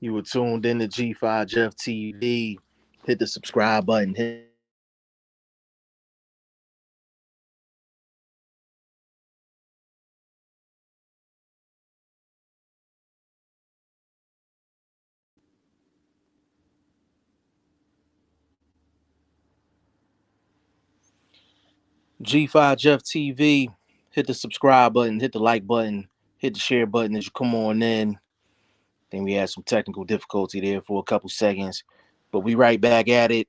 You were tuned in to G5 Jeff TV. Hit the subscribe button. Hit G5 Jeff TV. Hit the subscribe button. Hit the like button. Hit the share button as you come on in. Then we had some technical difficulty there for a couple seconds, but we right back at it.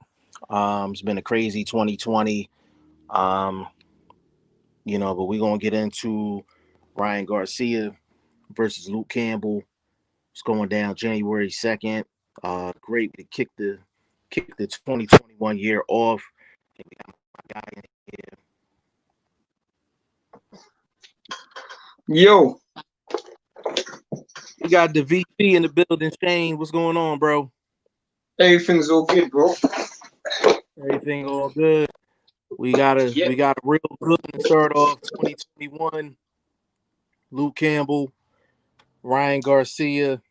It's been a crazy 2020. Um, but we're gonna get into Ryan Garcia versus Luke Campbell. It's going down January 2nd. Great to kick the 2021 year off. And we got my guy in here. Yo, we got the VP in the building. Shane, what's going on, bro? everything's all good, bro. Everything all good. We got a real good to start off 2021. Luke Campbell, Ryan Garcia.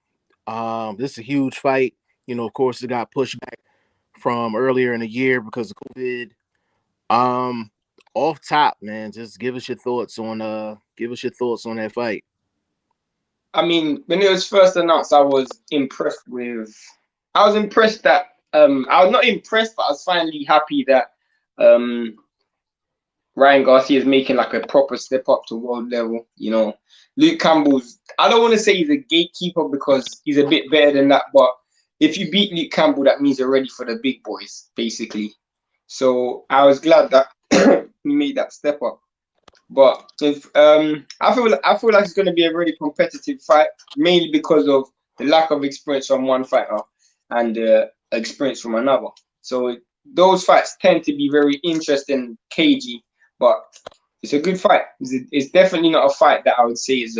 This is a huge fight. Of course, it got pushed back from earlier in the year because of COVID. Off top, man, just give us your thoughts on that fight. I mean, when it was first announced, I was impressed that I was not impressed, but I was finally happy that Ryan Garcia is making like a proper step up to world level. Luke Campbell's, I don't want to say he's a gatekeeper because he's a bit better than that, but if you beat Luke Campbell, that means you're ready for the big boys, basically. So I was glad that he made that step up. But if I feel like it's going to be a really competitive fight, mainly because of the lack of experience from one fighter and experience from another. So those fights tend to be very interesting, cagey, but it's a good fight. It's definitely not a fight that I would say is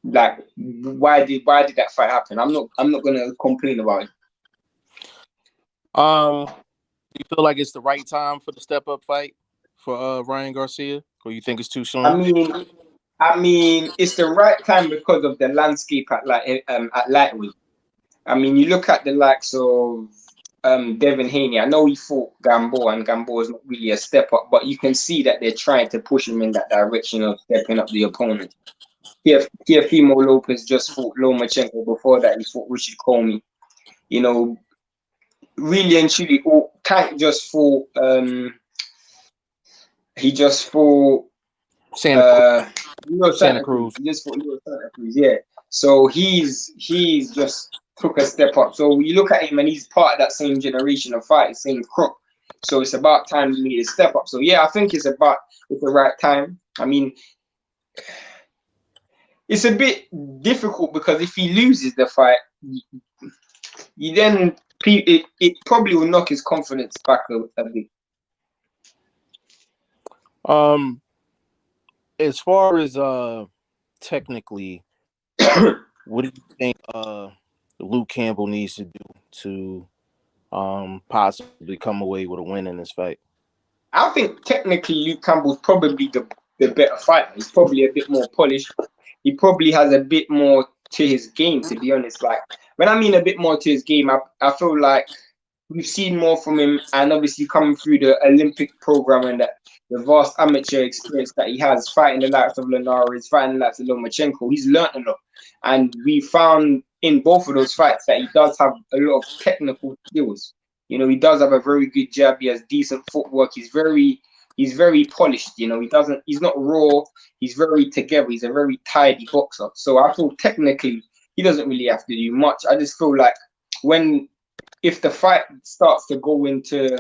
like why did that fight happen? I'm not going to complain about it. Do you feel like it's the right time for the step up fight for Ryan Garcia, or you think it's too soon? I mean, it's the right time because of the landscape at lightweight. I mean, you look at the likes of Devin Haney. I know he fought Gamboa, and Gamboa is not really a step up, but you can see that they're trying to push him in that direction of stepping up the opponent. Teofimo Lopez just fought Lomachenko. Before that, he fought Richard Comey. Really and truly, Tank just fought. He just fought Santa Cruz. He just fought Santa Cruz. Yeah. So he's just took a step up. So you look at him, and he's part of that same generation of fighters, same crop. So it's about time he made a step up. So yeah, I think it's the right time. I mean, it's a bit difficult because if he loses the fight, it probably will knock his confidence back a bit. As far as technically, what do you think Luke Campbell needs to do to possibly come away with a win in this fight? I think technically Luke Campbell's probably the better fighter. He's probably a bit more polished. He probably has a bit more to his game, to be honest. Like, when I mean a bit more to his game, I feel like we've seen more from him, and obviously coming through the Olympic program and the vast amateur experience that he has, fighting the likes of Linares, fighting the likes of Lomachenko, he's learned a lot. And we found in both of those fights that he does have a lot of technical skills. He does have a very good jab. He has decent footwork. He's very polished. He's not raw. He's very together. He's a very tidy boxer. So I feel technically he doesn't really have to do much. I just feel like if the fight starts to go into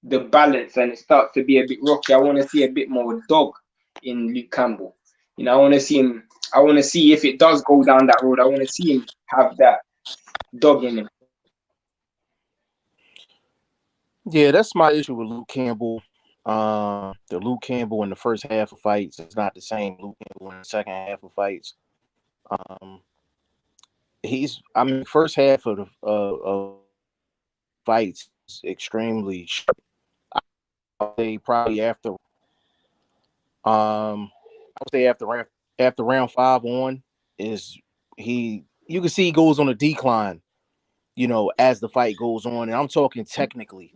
the balance and it starts to be a bit rocky, I want to see a bit more dog in Luke Campbell. I want to see if it does go down that road, I want to see him have that dog in him. Yeah, that's my issue with Luke Campbell. The Luke Campbell in the first half of fights is not the same Luke Campbell in the second half of fights. First half of the fights is extremely sharp. I would say probably after after round 5 on is he you can see he goes on a decline, you know, as the fight goes on. And I'm talking technically.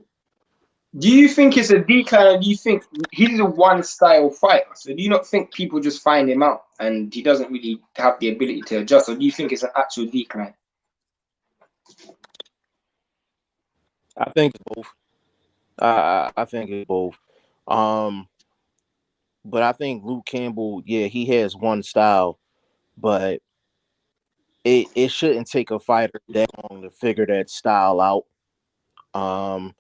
Do you think it's a decline, or do you think he's a one-style fighter? So do you not think people just find him out and he doesn't really have the ability to adjust, or do you think it's an actual decline? I think it's both. I think it's both. Um, but I think Luke Campbell, yeah, he has one style, but it shouldn't take a fighter that long to figure that style out. Um,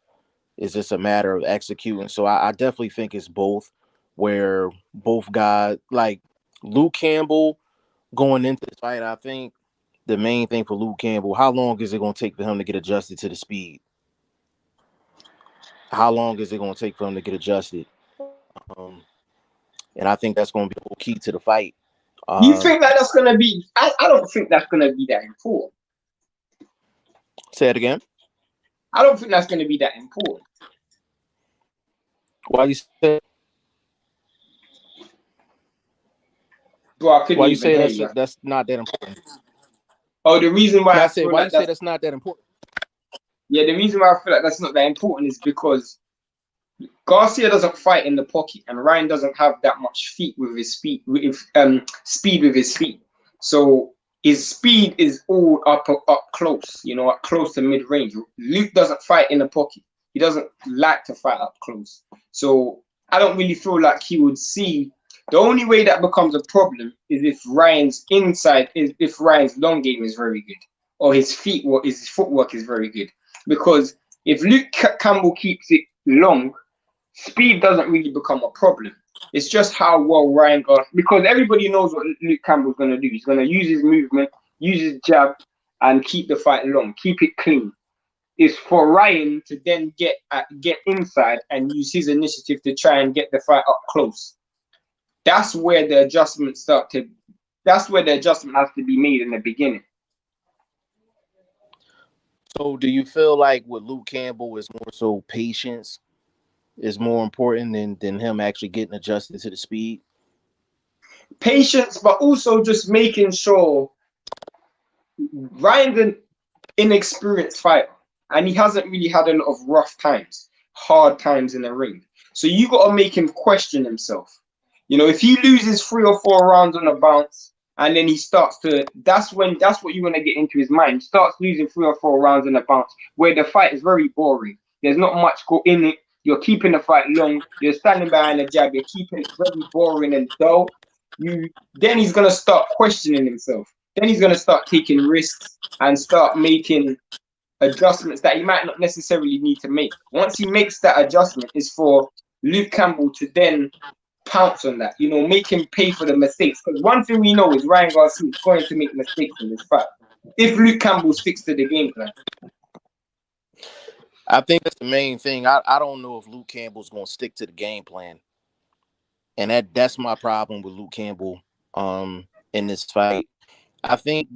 it's just a matter of executing. So I definitely think it's both, where both guys like Luke Campbell going into this fight. I think the main thing for Luke Campbell, how long is it going to take for him to get adjusted to the speed? How long is it going to take for him to get adjusted? Um, and I think that's going to be the key to the fight. You think that that's going to be? I don't think that's going to be that important. Say it again. I don't think that's going to be that important. Why you say? Bro, I couldn't Why you even say hear you. that's not that important? Oh, the reason why No, I I said, feel why like you say that's that's not that important? yeah, the reason why I feel like that's not that important is because Garcia doesn't fight in the pocket, and Ryan doesn't have that much feet with his speed, speed with his feet. So his speed is all up close, you know, up close to mid range. Luke doesn't fight in the pocket. He doesn't like to fight up close. So I don't really feel like he would see. The only way that becomes a problem is if Ryan's inside, is if Ryan's long game is very good, or his footwork is very good. Because if Luke Campbell keeps it long, speed doesn't really become a problem. It's just how well Ryan Garcia, because everybody knows what Luke Campbell's going to do. He's going to use his movement, use his jab, and keep the fight long, keep it clean. It's for Ryan to then get inside and use his initiative to try and get the fight up close. That's where the adjustments start to. That's where the adjustment has to be made in the beginning. So do you feel like with Luke Campbell is more so patience is more important than him actually getting adjusted to the speed? Patience, but also just making sure Ryan's an inexperienced fighter, and he hasn't really had a lot of rough times, hard times in the ring. So you got to make him question himself. You know, if he loses 3 or 4 rounds on a bounce, and then he starts to, that's what you want to get into his mind. He starts losing 3 or 4 rounds on a bounce, where the fight is very boring. There's not much go in it. You're keeping the fight long. You're standing behind the jab. You're keeping it very boring and dull. Then he's gonna start questioning himself. Then he's gonna start taking risks and start making adjustments that he might not necessarily need to make. Once he makes that adjustment, is for Luke Campbell to then pounce on that, you know, make him pay for the mistakes. Because one thing we know is Ryan Garcia is going to make mistakes in this fight if Luke Campbell sticks to the game plan. I think that's the main thing. I don't know if Luke Campbell's going to stick to the game plan, and that's my problem with Luke Campbell in this fight. I think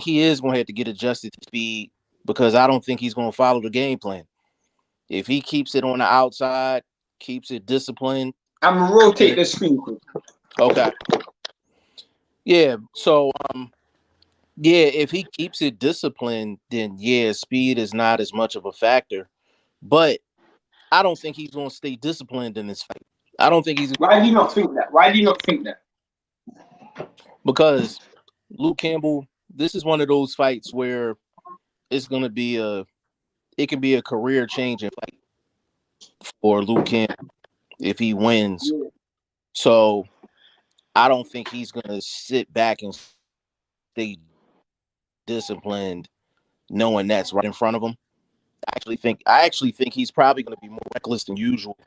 he is going to have to get adjusted to speed, because I don't think he's going to follow the game plan. If he keeps it on the outside, keeps it disciplined. I'm gonna rotate the screen quick. Okay. Yeah. So yeah, if he keeps it disciplined, then yeah, speed is not as much of a factor. But I don't think he's going to stay disciplined in this fight. I don't think he's. Why do you not think that? Why do you not think that? Because Luke Campbell, this is one of those fights where it's going to be it can be a career changing fight for Luke Campbell if he wins. Yeah. So I don't think he's going to sit back and stay disciplined, knowing that's right in front of him. I actually think he's probably going to be more reckless than usual,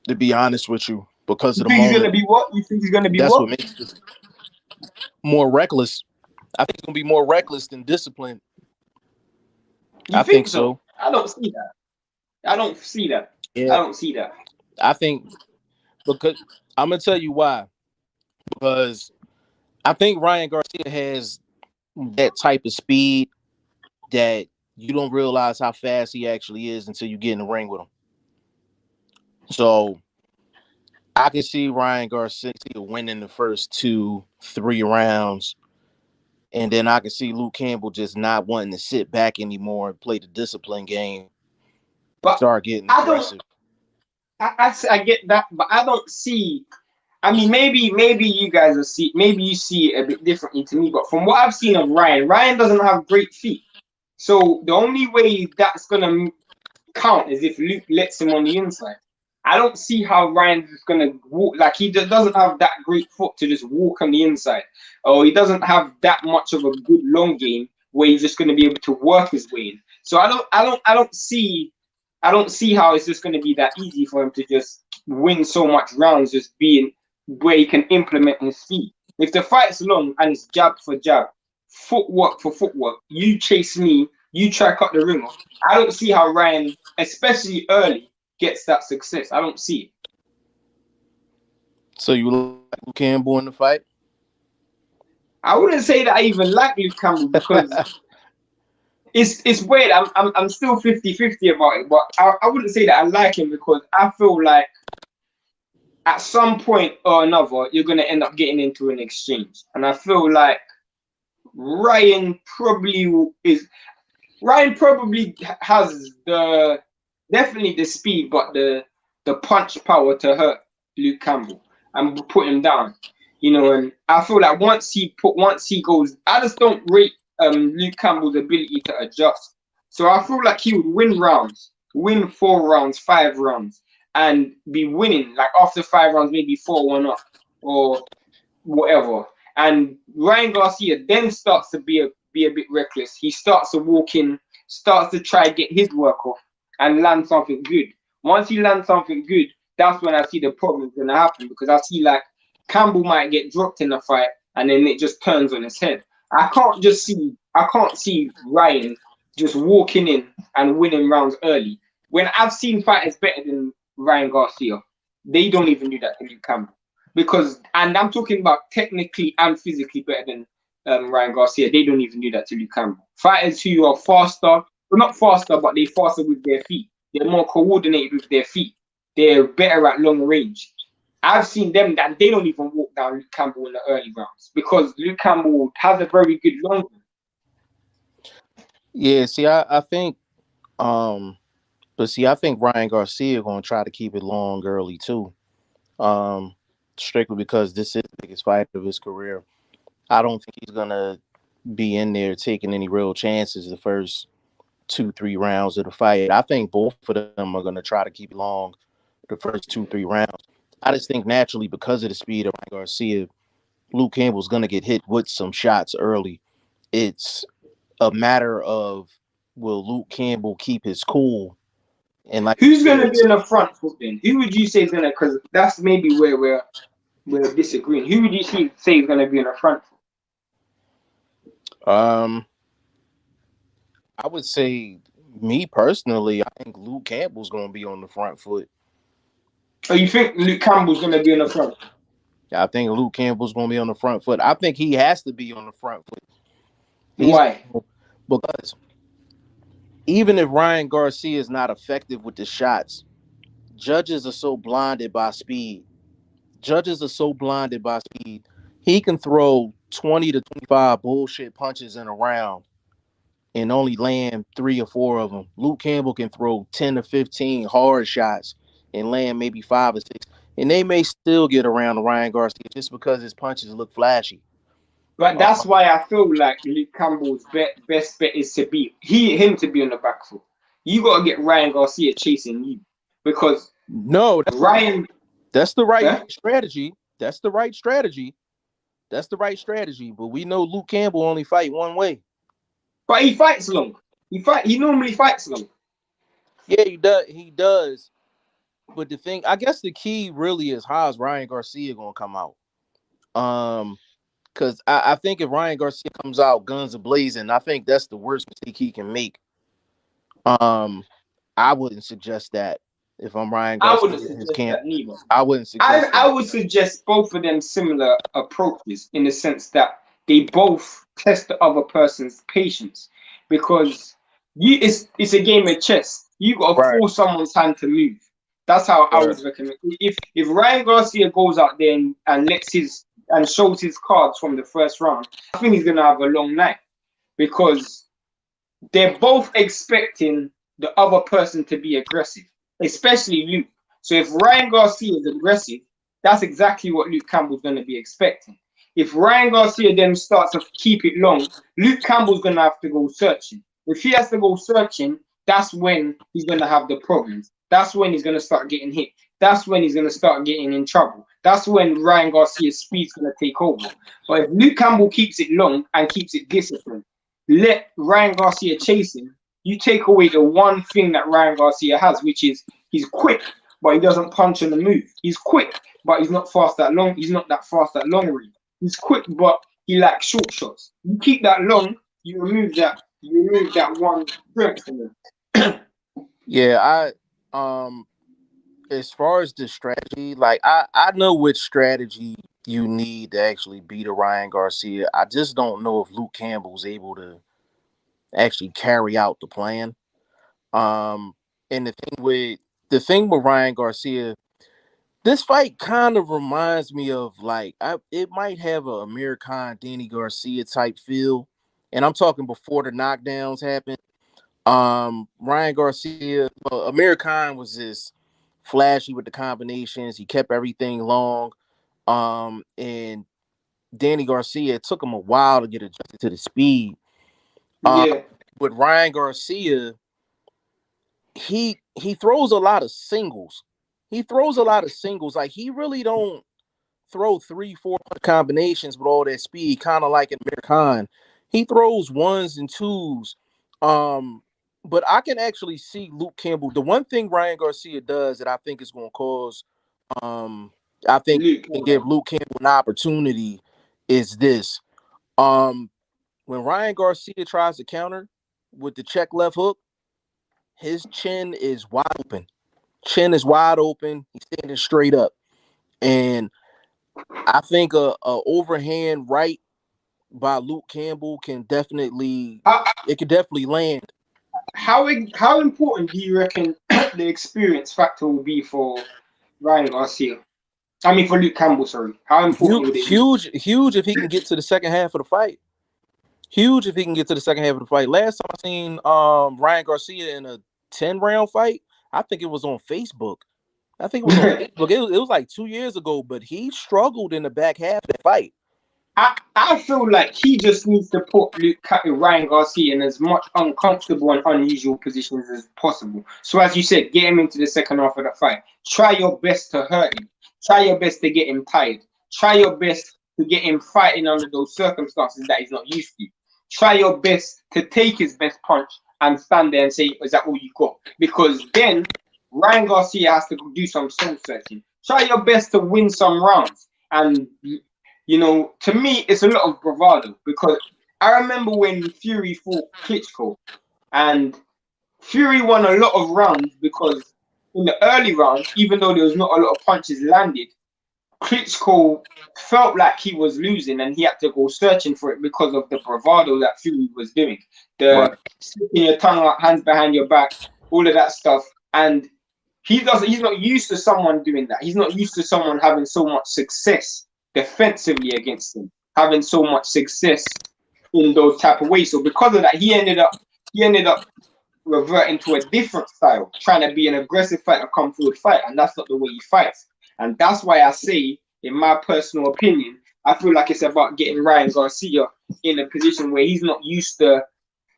to be honest with you, because You of the think he's gonna moment. be what? You think he's gonna be That's what? what makes this more reckless. I think he's going to be more reckless than disciplined. You I think think so? so. I don't see that. I don't see that. I Yeah, don't see that. I think, because I'm going to tell you why. Because I think Ryan Garcia has that type of speed that you don't realize how fast he actually is until you get in the ring with him. So I can see Ryan Garcia winning the first 2-3 rounds And then I can see Luke Campbell just not wanting to sit back anymore and play the discipline game. But Start getting I don't. aggressive. I get that, but I don't see. I mean, maybe you guys will see. Maybe you see it a bit differently to me. But from what I've seen of Ryan, Ryan doesn't have great feet. So the only way that's gonna count is if Luke lets him on the inside. I don't see how Ryan's just gonna walk. Like he just doesn't have that great foot to just walk on the inside, or he doesn't have that much of a good long game where he's just gonna be able to work his way in. So I don't see how it's just gonna be that easy for him to just win so much rounds, just being where he can implement his feet. If the fight's long and it's jab for jab, footwork for footwork, you chase me, you try cut the ring off. I don't see how Ryan, especially early, gets that success. I don't see it. So you like Luke Campbell in the fight? I wouldn't say that I even like Luke Campbell because it's weird. I'm still 50-50 about it, but I wouldn't say that I like him because I feel like at some point or another you're gonna end up getting into an exchange, and I feel like Ryan probably has definitely the speed, but the punch power to hurt Luke Campbell and put him down. You know, and I feel like once he goes, I just don't rate Luke Campbell's ability to adjust. So I feel like he would win 4 rounds, 5 rounds, and be winning like after 5 rounds, maybe 4-1 up or whatever. And Ryan Garcia then starts to be a bit reckless. He starts to walk in, starts to try to get his work off and land something good. Once he lands something good, that's when I see the problem is going to happen, because I see like Campbell might get dropped in the fight and then it just turns on his head. I can't see Ryan just walking in and winning rounds early. When I've seen fighters better than Ryan Garcia, they don't even do that to Luke Campbell. And I'm talking about technically and physically better than Ryan Garcia. They don't even do that to Luke Campbell. Fighters who are faster, well, not faster, but they're faster with their feet. They're more coordinated with their feet. They're better at long range. I've seen them that they don't even walk down Luke Campbell in the early rounds because Luke Campbell has a very good long game. Yeah, see, I think, I think Ryan Garcia going to try to keep it long early too, strictly because this is the biggest fight of his career. I don't think he's gonna be in there taking any real chances the first 2-3 rounds of the fight. I think both of them are gonna try to keep it long the first 2-3 rounds. I just think naturally, because of the speed of Ryan Garcia, Luke Campbell's gonna get hit with some shots early. It's a matter of, will Luke Campbell keep his cool? And like, who's going to be in the front foot then? Who would you say is going to? Because that's maybe where we're disagreeing. Who would you say is going to be in the front foot? I would say, me personally, I think Luke Campbell's going to be on the front foot. Oh, you think Luke Campbell's going to be on the front? I think Luke Campbell's going to be on the front foot. I think he has to be on the front foot. Why? Because even if Ryan Garcia is not effective with the shots, judges are so blinded by speed. He can throw 20 to 25 bullshit punches in a round and only land 3 or 4 of them. Luke Campbell can throw 10 to 15 hard shots and land maybe 5 or 6. And they may still get around to Ryan Garcia just because his punches look flashy. But that's why I feel like Luke Campbell's best bet is to be him to be on the back foot. You got to get Ryan Garcia chasing you, because no, that's the right strategy. That's the right strategy. But we know Luke Campbell only fight one way. But he fights long. He normally fights long. Yeah, he does. But the thing, I guess the key really is, how is Ryan Garcia gonna come out? Because I think if Ryan Garcia comes out guns a-blazing, I think that's the worst mistake he can make. I wouldn't suggest that if I'm Ryan Garcia. I wouldn't suggest that neither. I wouldn't suggest I would suggest both of them similar approaches, in the sense that they both test the other person's patience, because it's a game of chess. You got to force someone's hand to move. That's how I would recommend. If Ryan Garcia goes out there and lets his and shows his cards from the first round, I think he's gonna have a long night because they're both expecting the other person to be aggressive, especially Luke. So if Ryan Garcia is aggressive, that's exactly what Luke Campbell's going to be expecting. If Ryan Garcia then starts to keep it long, Luke Campbell's going to have to go searching. If he has to go searching, that's when he's going to have the problems. That's when he's going to start getting hit. That's when he's going to start getting in trouble. That's when Ryan Garcia's speed's going to take over. But if Luke Campbell keeps it long and keeps it disciplined, let Ryan Garcia chase him, you take away the one thing that Ryan Garcia has, which is he's quick, but he doesn't punch on the move. He's quick, but he's not fast at long. He's not that fast at long range. He's quick, but he lacks short shots. You keep that long, you remove that one strength from him. Yeah, as far as the strategy, like I know which strategy you need to actually beat a Ryan Garcia. I just don't know if Luke Campbell's able to actually carry out the plan. And the thing with Ryan Garcia, this fight kind of reminds me of like it might have a Amir Khan, Danny Garcia type feel, and I'm talking before the knockdowns happened. Ryan Garcia, Amir Khan was just flashy with the combinations. He kept everything long. And Danny Garcia, it took him a while to get adjusted to the speed. Yeah. With Ryan Garcia, he throws a lot of singles. He throws a lot of singles. Like he really don't throw 3-4 combinations with all that speed, kind of like Amir Khan. He throws ones and twos. But I can actually see Luke Campbell. The one thing Ryan Garcia does that I think is going to cause, I think can give Luke Campbell an opportunity is this. When Ryan Garcia tries to counter with the check left hook, his chin is wide open. Chin is wide open. He's standing straight up. And I think a overhand right by Luke Campbell can definitely land. How important do you reckon the experience factor will be for Ryan Garcia? I mean, for Luke Campbell, sorry. How important would it be? Huge if he can get to the second half of the fight. Huge if he can get to the second half of the fight. Last time I seen Ryan Garcia in a 10-round fight, I think it was on Facebook. It was like 2 years ago, but he struggled in the back half of the fight. I feel like he just needs to put Ryan Garcia in as much uncomfortable and unusual positions as possible. So as you said, get him into the second half of the fight. Try your best to hurt him. Try your best to get him tired. Try your best to get him fighting under those circumstances that he's not used to. Try your best to take his best punch and stand there and say, is that all you got? Because then Ryan Garcia has to do some soul searching. Try your best to win some rounds. And you know, to me, it's a lot of bravado because I remember when Fury fought Klitschko, and Fury won a lot of rounds because in the early rounds, even though there was not a lot of punches landed, Klitschko felt like he was losing and he had to go searching for it because of the bravado that Fury was doing. The sticking your tongue out, hands behind your back, all of that stuff. And he's not used to someone doing that. He's not used to someone having so much success defensively against him, having so much success in those type of ways. So because of that, he ended up reverting to a different style, trying to be an aggressive fighter, come forward fighter, and that's not the way he fights. And that's why I say, in my personal opinion, I feel like it's about getting Ryan Garcia in a position where he's not used to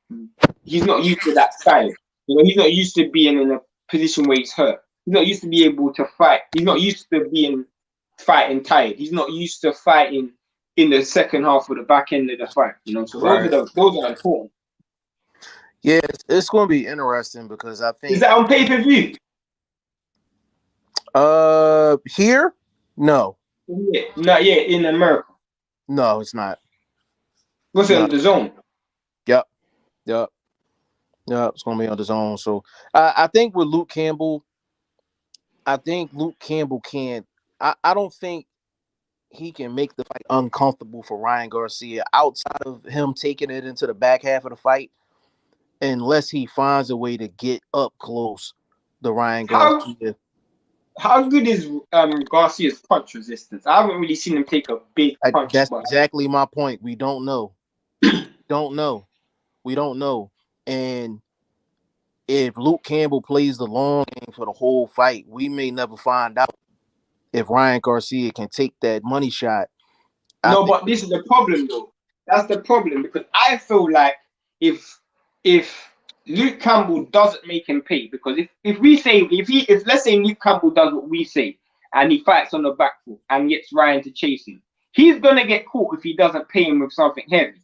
that style. You know, he's not used to being in a position where he's hurt. He's not used to be able to fight. He's not used to fighting tired. He's not used to fighting in the second half or the back end of the fight. You know, so those are important. Yeah, it's going to be interesting because I think is that on pay-per-view? Here, no, not yet in America. No, it's not. What's it on the Zone? Yep. It's going to be on the Zone. So I think with Luke Campbell, can't. I don't think he can make the fight uncomfortable for Ryan Garcia outside of him taking it into the back half of the fight, unless he finds a way to get up close to Ryan Garcia. How good is Garcia's punch resistance? I haven't really seen him take a big punch, That's but exactly my point. We don't know. Don't know. We don't know. And if Luke Campbell plays the long game for the whole fight, we may never find out if Ryan Garcia can take that money shot. I no, think but this is the problem though. That's the problem because I feel like if if Luke Campbell doesn't make him pay, because if we say if let's say Luke Campbell does what we say and he fights on the back foot and gets Ryan to chase him, he's gonna get caught if he doesn't pay him with something heavy.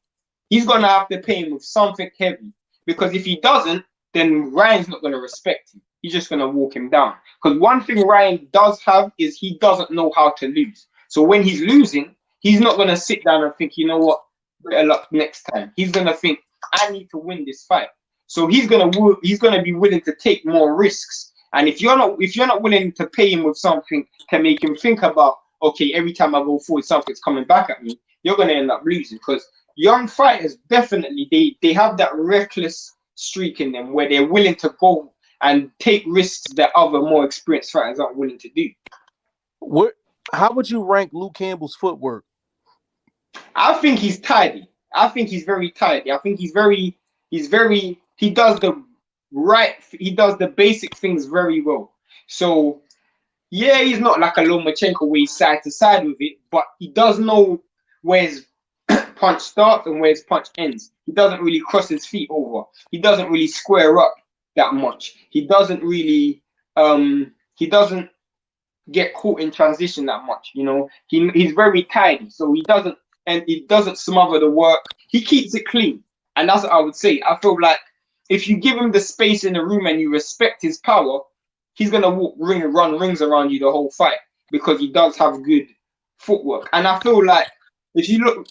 He's gonna have to pay him with something heavy because if he doesn't, then Ryan's not gonna respect him. He's just gonna walk him down. Because one thing Ryan does have is he doesn't know how to lose. So when he's losing, he's not gonna sit down and think, you know what, better luck next time. He's gonna think, I need to win this fight. So he's gonna be willing to take more risks. And if you're not willing to pay him with something to make him think about, okay, every time I go forward, something's coming back at me, you're gonna end up losing. Because young fighters definitely they have that reckless streak in them where they're willing to go and take risks that other more experienced fighters aren't willing to do. what how would you rank Luke Campbell's footwork? I think he's tidy. I think he's very tidy. I think he does the basic things very well. So yeah, he's not like a Lomachenko where he's side to side with it, but he does know where his punch starts and where his punch ends. He doesn't really cross his feet over. He doesn't really square up that much. He doesn't get caught in transition that much. You know, he's very tidy, so he doesn't smother the work. He keeps it clean, and that's what I would say. I feel like if you give him the space in the room and you respect his power, he's gonna run rings around you the whole fight because he does have good footwork. And I feel like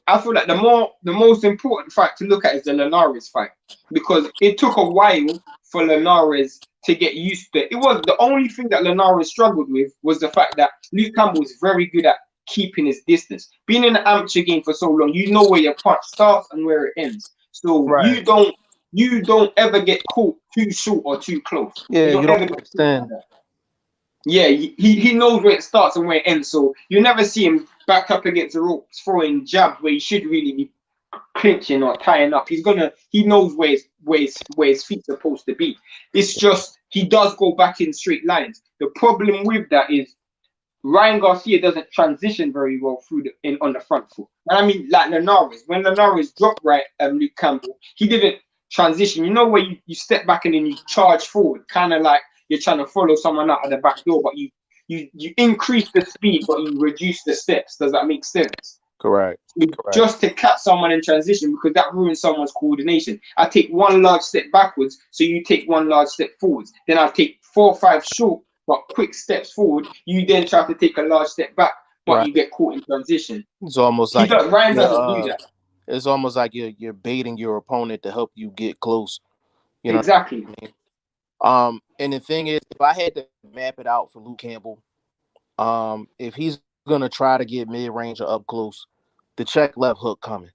I feel like the most important fight to look at is the Linares fight because it took a while for Linares to get used to it. It was the only thing that Linares struggled with was the fact that Luke Campbell is very good at keeping his distance. Being in the amateur game for so long, you know where your punch starts and where it ends. So Right. you don't ever get caught too short or too close. Yeah, You you don't don't ever get caught like understand. that. Yeah, he knows where it starts and where it ends. So you never see him back up against the ropes throwing jabs where he should really be clinching or tying up. He knows where his feet's supposed to be. It's just he does go back in straight lines. The problem with that is Ryan Garcia doesn't transition very well on the front foot. And I mean, like Linares, when Linares dropped Luke Campbell, he didn't transition. You know where you step back and then you charge forward, kind of like you're trying to follow someone out of the back door, but you increase the speed, but you reduce the steps. Does that make sense? Correct. Just to catch someone in transition because that ruins someone's coordination. I take one large step backwards, so you take one large step forwards. Then I take 4 or 5 short but quick steps forward. You then try to take a large step back, but Right. you get caught in transition. It's almost like Ryan doesn't do that. it's almost like you're baiting your opponent to help you get close. You know Exactly. what I mean? And the thing is, if I had to map it out for Luke Campbell, if he's gonna try to get mid range or up close, the check left hook coming.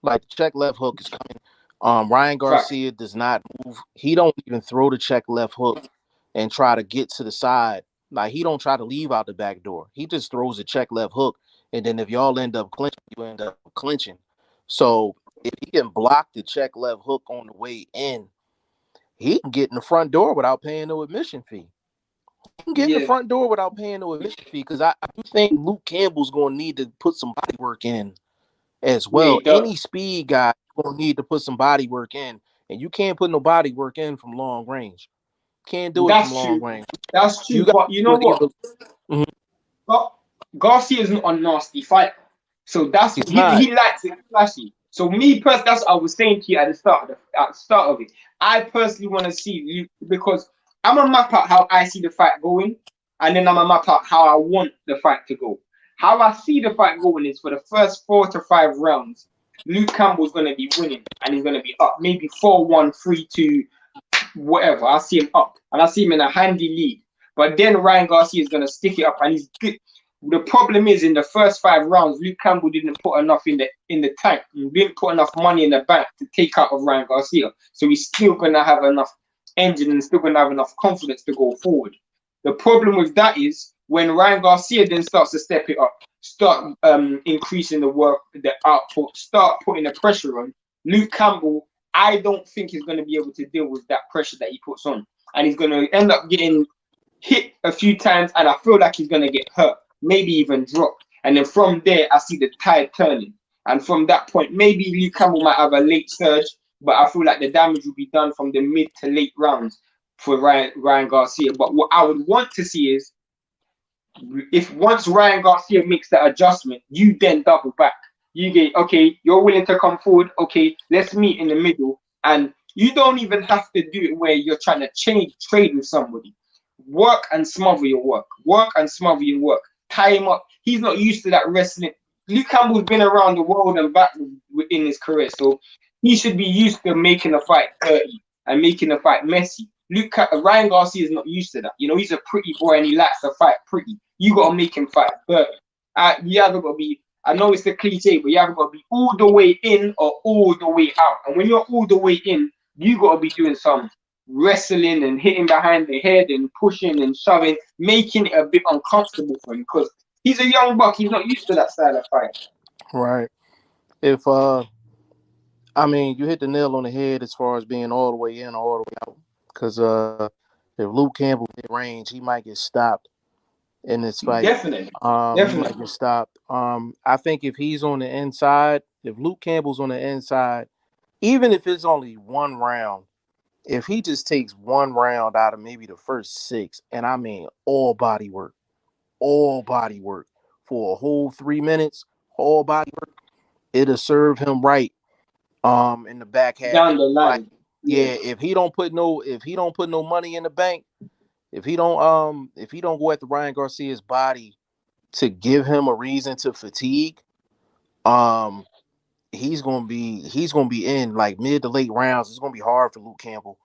Like the check left hook is coming. Ryan Fact. Garcia does not move. He don't even throw the check left hook and try to get to the side. Like he don't try to leave out the back door. He just throws a check left hook, and then if y'all end up clinching, you end up clinching. So if he can block the check left hook on the way in, he can get in the front door without paying no admission fee. He can get in the Yeah. front door without paying no admission fee because I do think Luke Campbell's going to need to put some body work in as Yeah, well. he does. Any speed guy going to need to put some body work in, and you can't put no body work in from long range. Can't do it from That's long true. range. That's You true. got But you to know do it what? either. Mhm. But Garcia is not a nasty fighter. So that's It's not. he likes it flashy. So me personally, that's what I was saying to you at the start of it. I personally want to see you because I'm gonna map out how I see the fight going, and then I'm gonna map out how I want the fight to go. How I see the fight going is for the first 4 to 5 rounds, Luke Campbell's gonna be winning and he's gonna be up maybe 4-1, 3-2, whatever. I see him up and I see him in a handy lead. But then Ryan Garcia is gonna stick it up and he's good. The problem is in the first 5 rounds, Luke Campbell didn't put enough in the tank. He didn't put enough money in the bank to take out of Ryan Garcia. So he's still gonna have enough engine and still gonna have enough confidence to go forward. The problem with that is when Ryan Garcia then starts to step it up, start increasing the work, the output, start putting the pressure on, Luke Campbell, I don't think he's going to be able to deal with that pressure that he puts on. And he's going to end up getting hit a few times, and I feel like he's going to get hurt, maybe even drop. And then from there, I see the tide turning. And from that point, maybe Luke Campbell might have a late surge, but I feel like the damage will be done from the mid to late rounds for Ryan Garcia. But what I would want to see is, if once Ryan Garcia makes that adjustment, you then double back. You get, okay, you're willing to come forward. Okay, let's meet in the middle. And you don't even have to do it where you're trying to trade with somebody. Work and smother your work. Work and smother your work. Tie him up. He's not used to that wrestling. Luke Campbell's been around the world and back in his career, so he should be used to making a fight dirty and making a fight messy. Ryan Garcia is not used to that. You know, he's a pretty boy and he likes to fight pretty. You got to make him fight dirty. You haven't got to be, I know it's a cliche, but you haven't got to be all the way in or all the way out. And when you're all the way in, you got to be doing some wrestling and hitting behind the head and pushing and shoving, making it a bit uncomfortable for him because he's a young buck. He's not used to that style of fight. Right. If I mean, you hit the nail on the head as far as being all the way in or all the way out. Because if Luke Campbell hit range, he might get stopped in this fight. Definitely. He might get stopped. I think if he's on the inside, if Luke Campbell's on the inside, even if it's only one round, if he just takes one round out of maybe the first 6, and I mean all body work for a whole 3 minutes, all body work, it'll serve him right. In the back half down the line. Yeah, if he don't put no money in the bank, if he don't go at the Ryan Garcia's body to give him a reason to fatigue, he's gonna be in like mid to late rounds. It's gonna be hard for Luke Campbell.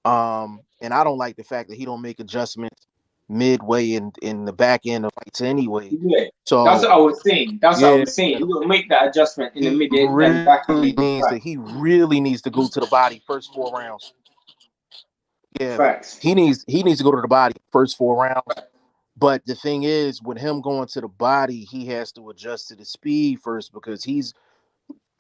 And I don't like the fact that he don't make adjustments midway in the back end of fights anyway. Yeah. So that's what I was saying. He will make that adjustment in the mid and back end. He really needs to go to the body first 4 rounds. Yeah, Facts. he needs to go to the body first 4 rounds. But the thing is, with him going to the body, he has to adjust to the speed first because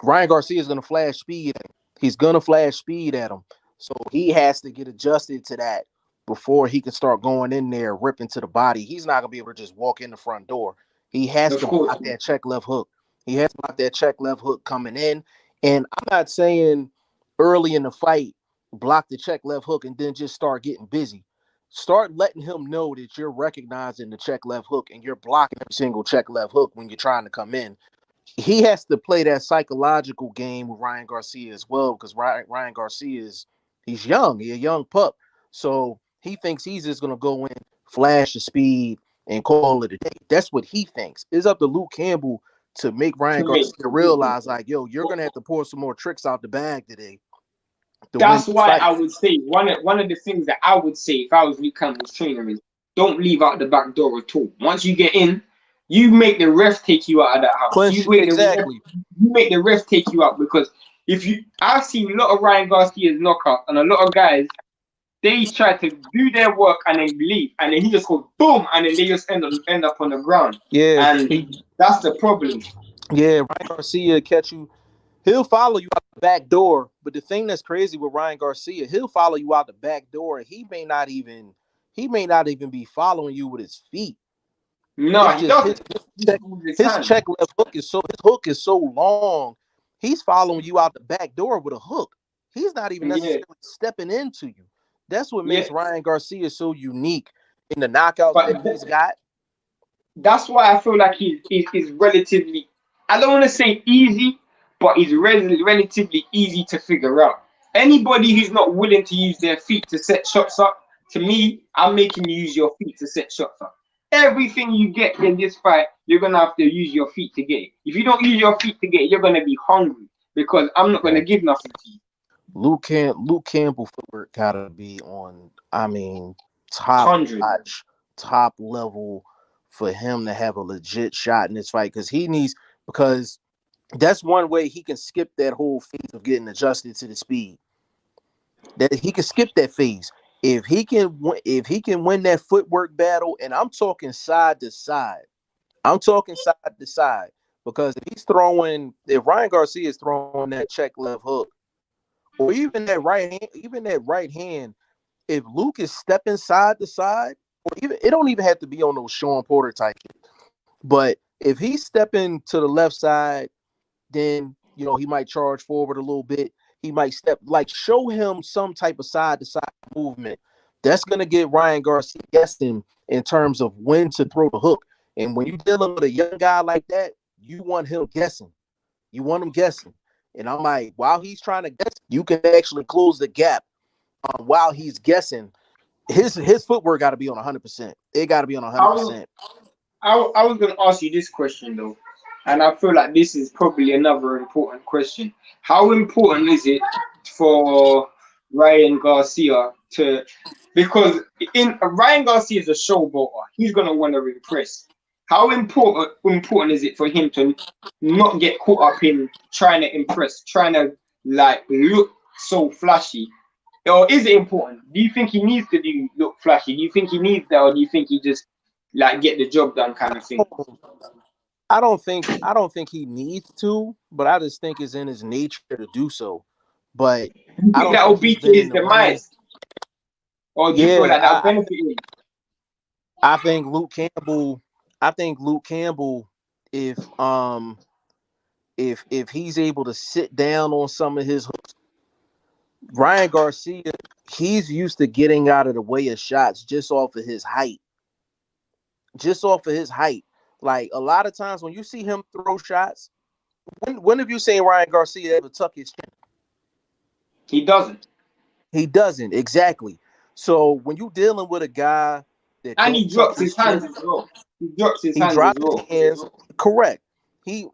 Ryan Garcia is going to flash speed at him. He's going to flash speed at him. So he has to get adjusted to that before he can start going in there, ripping to the body. He's not going to be able to just walk in the front door. He has to block that check left hook. He has to block that check left hook coming in. And I'm not saying early in the fight, block the check left hook and then just start getting busy. Start letting him know that you're recognizing the check left hook and you're blocking every single check left hook when you're trying to come in. He has to play that psychological game with Ryan Garcia as well because Ryan Garcia he's young. He's a young pup. So he thinks he's just going to go in, flash the speed, and call it a day. That's what he thinks. It's up to Luke Campbell to make Ryan Garcia realize, like, yo, you're going to have to pour some more tricks out the bag today. That's why I would say one of the things that I would say if I was Luke Campbell's trainer is don't leave out the back door at all. Once you get in, you make the ref take you out of that house. You make the ref take you out because I've seen a lot of Ryan Garcia's knockout and a lot of guys, they try to do their work and then leave, and then he just goes boom, and then they just end up on the ground. Yeah, and that's the problem. Yeah, Ryan Garcia catch you. He'll follow you out the back door, but the thing that's crazy with Ryan Garcia, he'll follow you out the back door, and he may not even be following you with his feet. No, he doesn't. His check left hook is so long. He's following you out the back door with a hook. He's not even necessarily stepping into you. That's what makes Ryan Garcia so unique in the knockouts that he's got. That's why I feel like he's relatively, I don't want to say easy, but he's relatively easy to figure out. Anybody who's not willing to use their feet to set shots up, to me, I'm making you use your feet to set shots up. Everything you get in this fight, you're going to have to use your feet to get it. If you don't use your feet to get it, you're going to be hungry because I'm not going to give nothing to you. Luke Campbell footwork got to be on, I mean, top level for him to have a legit shot in this fight because that's one way he can skip that whole phase of getting adjusted to the speed. That he can skip that phase. if he can win that footwork battle, and I'm talking side to side. I'm talking side to side because if Ryan Garcia is throwing that check left hook, or even that right hand, if Luke is stepping side to side, or even it don't even have to be on those Sean Porter type, but if he's stepping to the left side, then he might charge forward a little bit. He might show him some type of side to side movement. That's gonna get Ryan Garcia guessing in terms of when to throw the hook. And when you're dealing with a young guy like that, you want him guessing. You want him guessing. And I'm like, while he's trying to guess, you can actually close the gap while he's guessing. His footwork got to be on 100%. It got to be on I was 100%. I was gonna ask you this question though, and I feel like this is probably another important question. How important is it for Ryan Garcia to, because in Ryan Garcia is a showboater. He's gonna want to impress. How important is it for him to not get caught up in trying to impress, trying to like look so flashy? Or is it important? Do you think he needs to look flashy? Do you think he needs that, or do you think he just like get the job done kind of thing? I don't think he needs to, but I just think it's in his nature to do so. But You I think don't that think will be he's to been his in the ring. demise, or do you feel Yeah, like that'll benefit him? I think Luke Campbell. I think Luke Campbell, if he's able to sit down on some of his hooks, Ryan Garcia, he's used to getting out of the way of shots just off of his height. Just off of his height. Like a lot of times when you see him throw shots, when have you seen Ryan Garcia ever tuck his chin? He doesn't, He doesn't, exactly. So when you're dealing with a guy that and don't he tuck drops his his hands chin, as well. He drops his he hands as drops his well. hands. Correct. He,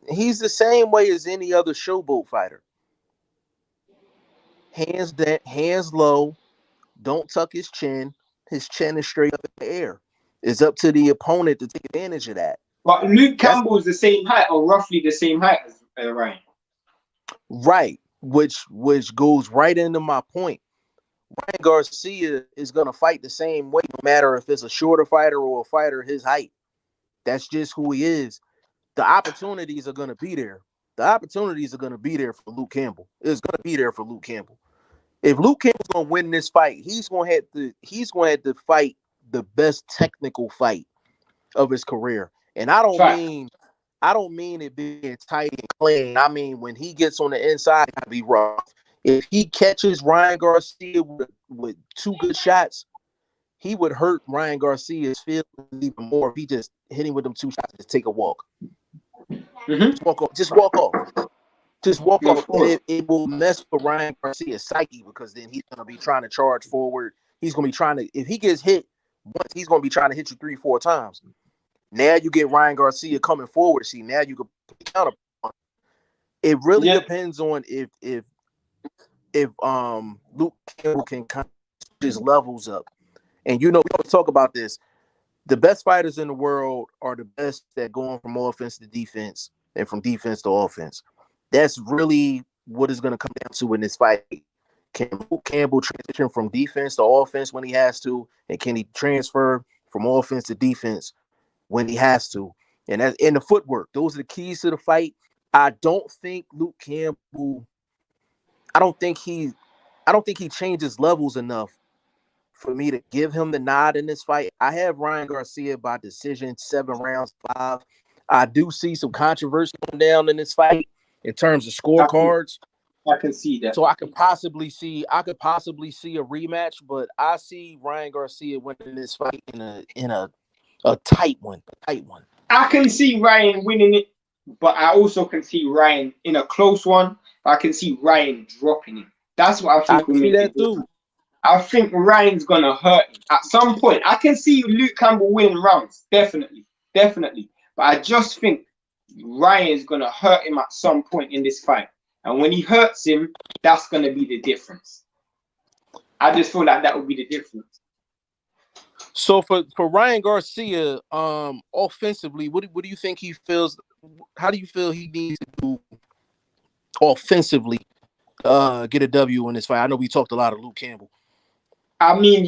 he's the same way as any other showboat fighter. Hands low, don't tuck his chin. His chin is straight up in the air. It's up to the opponent to take advantage of that. But Luke That's Campbell is the same height, or roughly the same height as Ryan. right, which goes right into my point. Ryan Garcia is gonna fight the same way, no matter if it's a shorter fighter or a fighter his height. That's just who he is. The opportunities are gonna be there. The opportunities are gonna be there for Luke Campbell. It's gonna be there for Luke Campbell. If Luke Campbell's gonna win this fight, he's gonna have to fight the best technical fight of his career. And Fact. I don't mean it being tight and clean. I mean when he gets on the inside, it gotta be rough. If he catches Ryan Garcia with two good shots, he would hurt Ryan Garcia's feelings even more if he just hit him with them two shots. Just take a walk. Mm-hmm. Just walk off. Just walk off. Just walk Yeah, off. of And course. it will mess with Ryan Garcia's psyche because then he's gonna be trying to charge forward. He's gonna be trying to, if he gets hit once, he's gonna be trying to hit you 3, 4 times. Now you get Ryan Garcia coming forward. See, now you can counter. It really Yeah. depends on if Luke Campbell can kind of his levels up. And we always talk about this. The best fighters in the world are the best at going from offense to defense and from defense to offense. That's really what it's going to come down to in this fight. Can Luke Campbell transition from defense to offense when he has to, and can he transfer from offense to defense when he has to? And that's in the footwork. Those are the keys to the fight. I don't think Luke Campbell. I don't think he. I don't think he changes levels enough for me to give him the nod in this fight. I have Ryan Garcia by decision, 7 rounds, 5. I do see some controversy going down in this fight in terms of I can, scorecards. I can see that. So I could possibly see a rematch, but I see Ryan Garcia winning this fight in a tight one. A tight one. I can see Ryan winning it, but I also can see Ryan in a close one. I can see Ryan dropping him. That's what I I think will can see make the that difference. too. I think Ryan's gonna hurt him at some point. I can see Luke Campbell winning rounds, definitely, definitely. But I just think Ryan's gonna hurt him at some point in this fight, and when he hurts him, that's gonna be the difference. I just feel like that would be the difference. So for Ryan Garcia, offensively, what do you think he feels? How do you feel he needs to do offensively? Get a W in this fight. I know we talked a lot of Luke Campbell. I mean,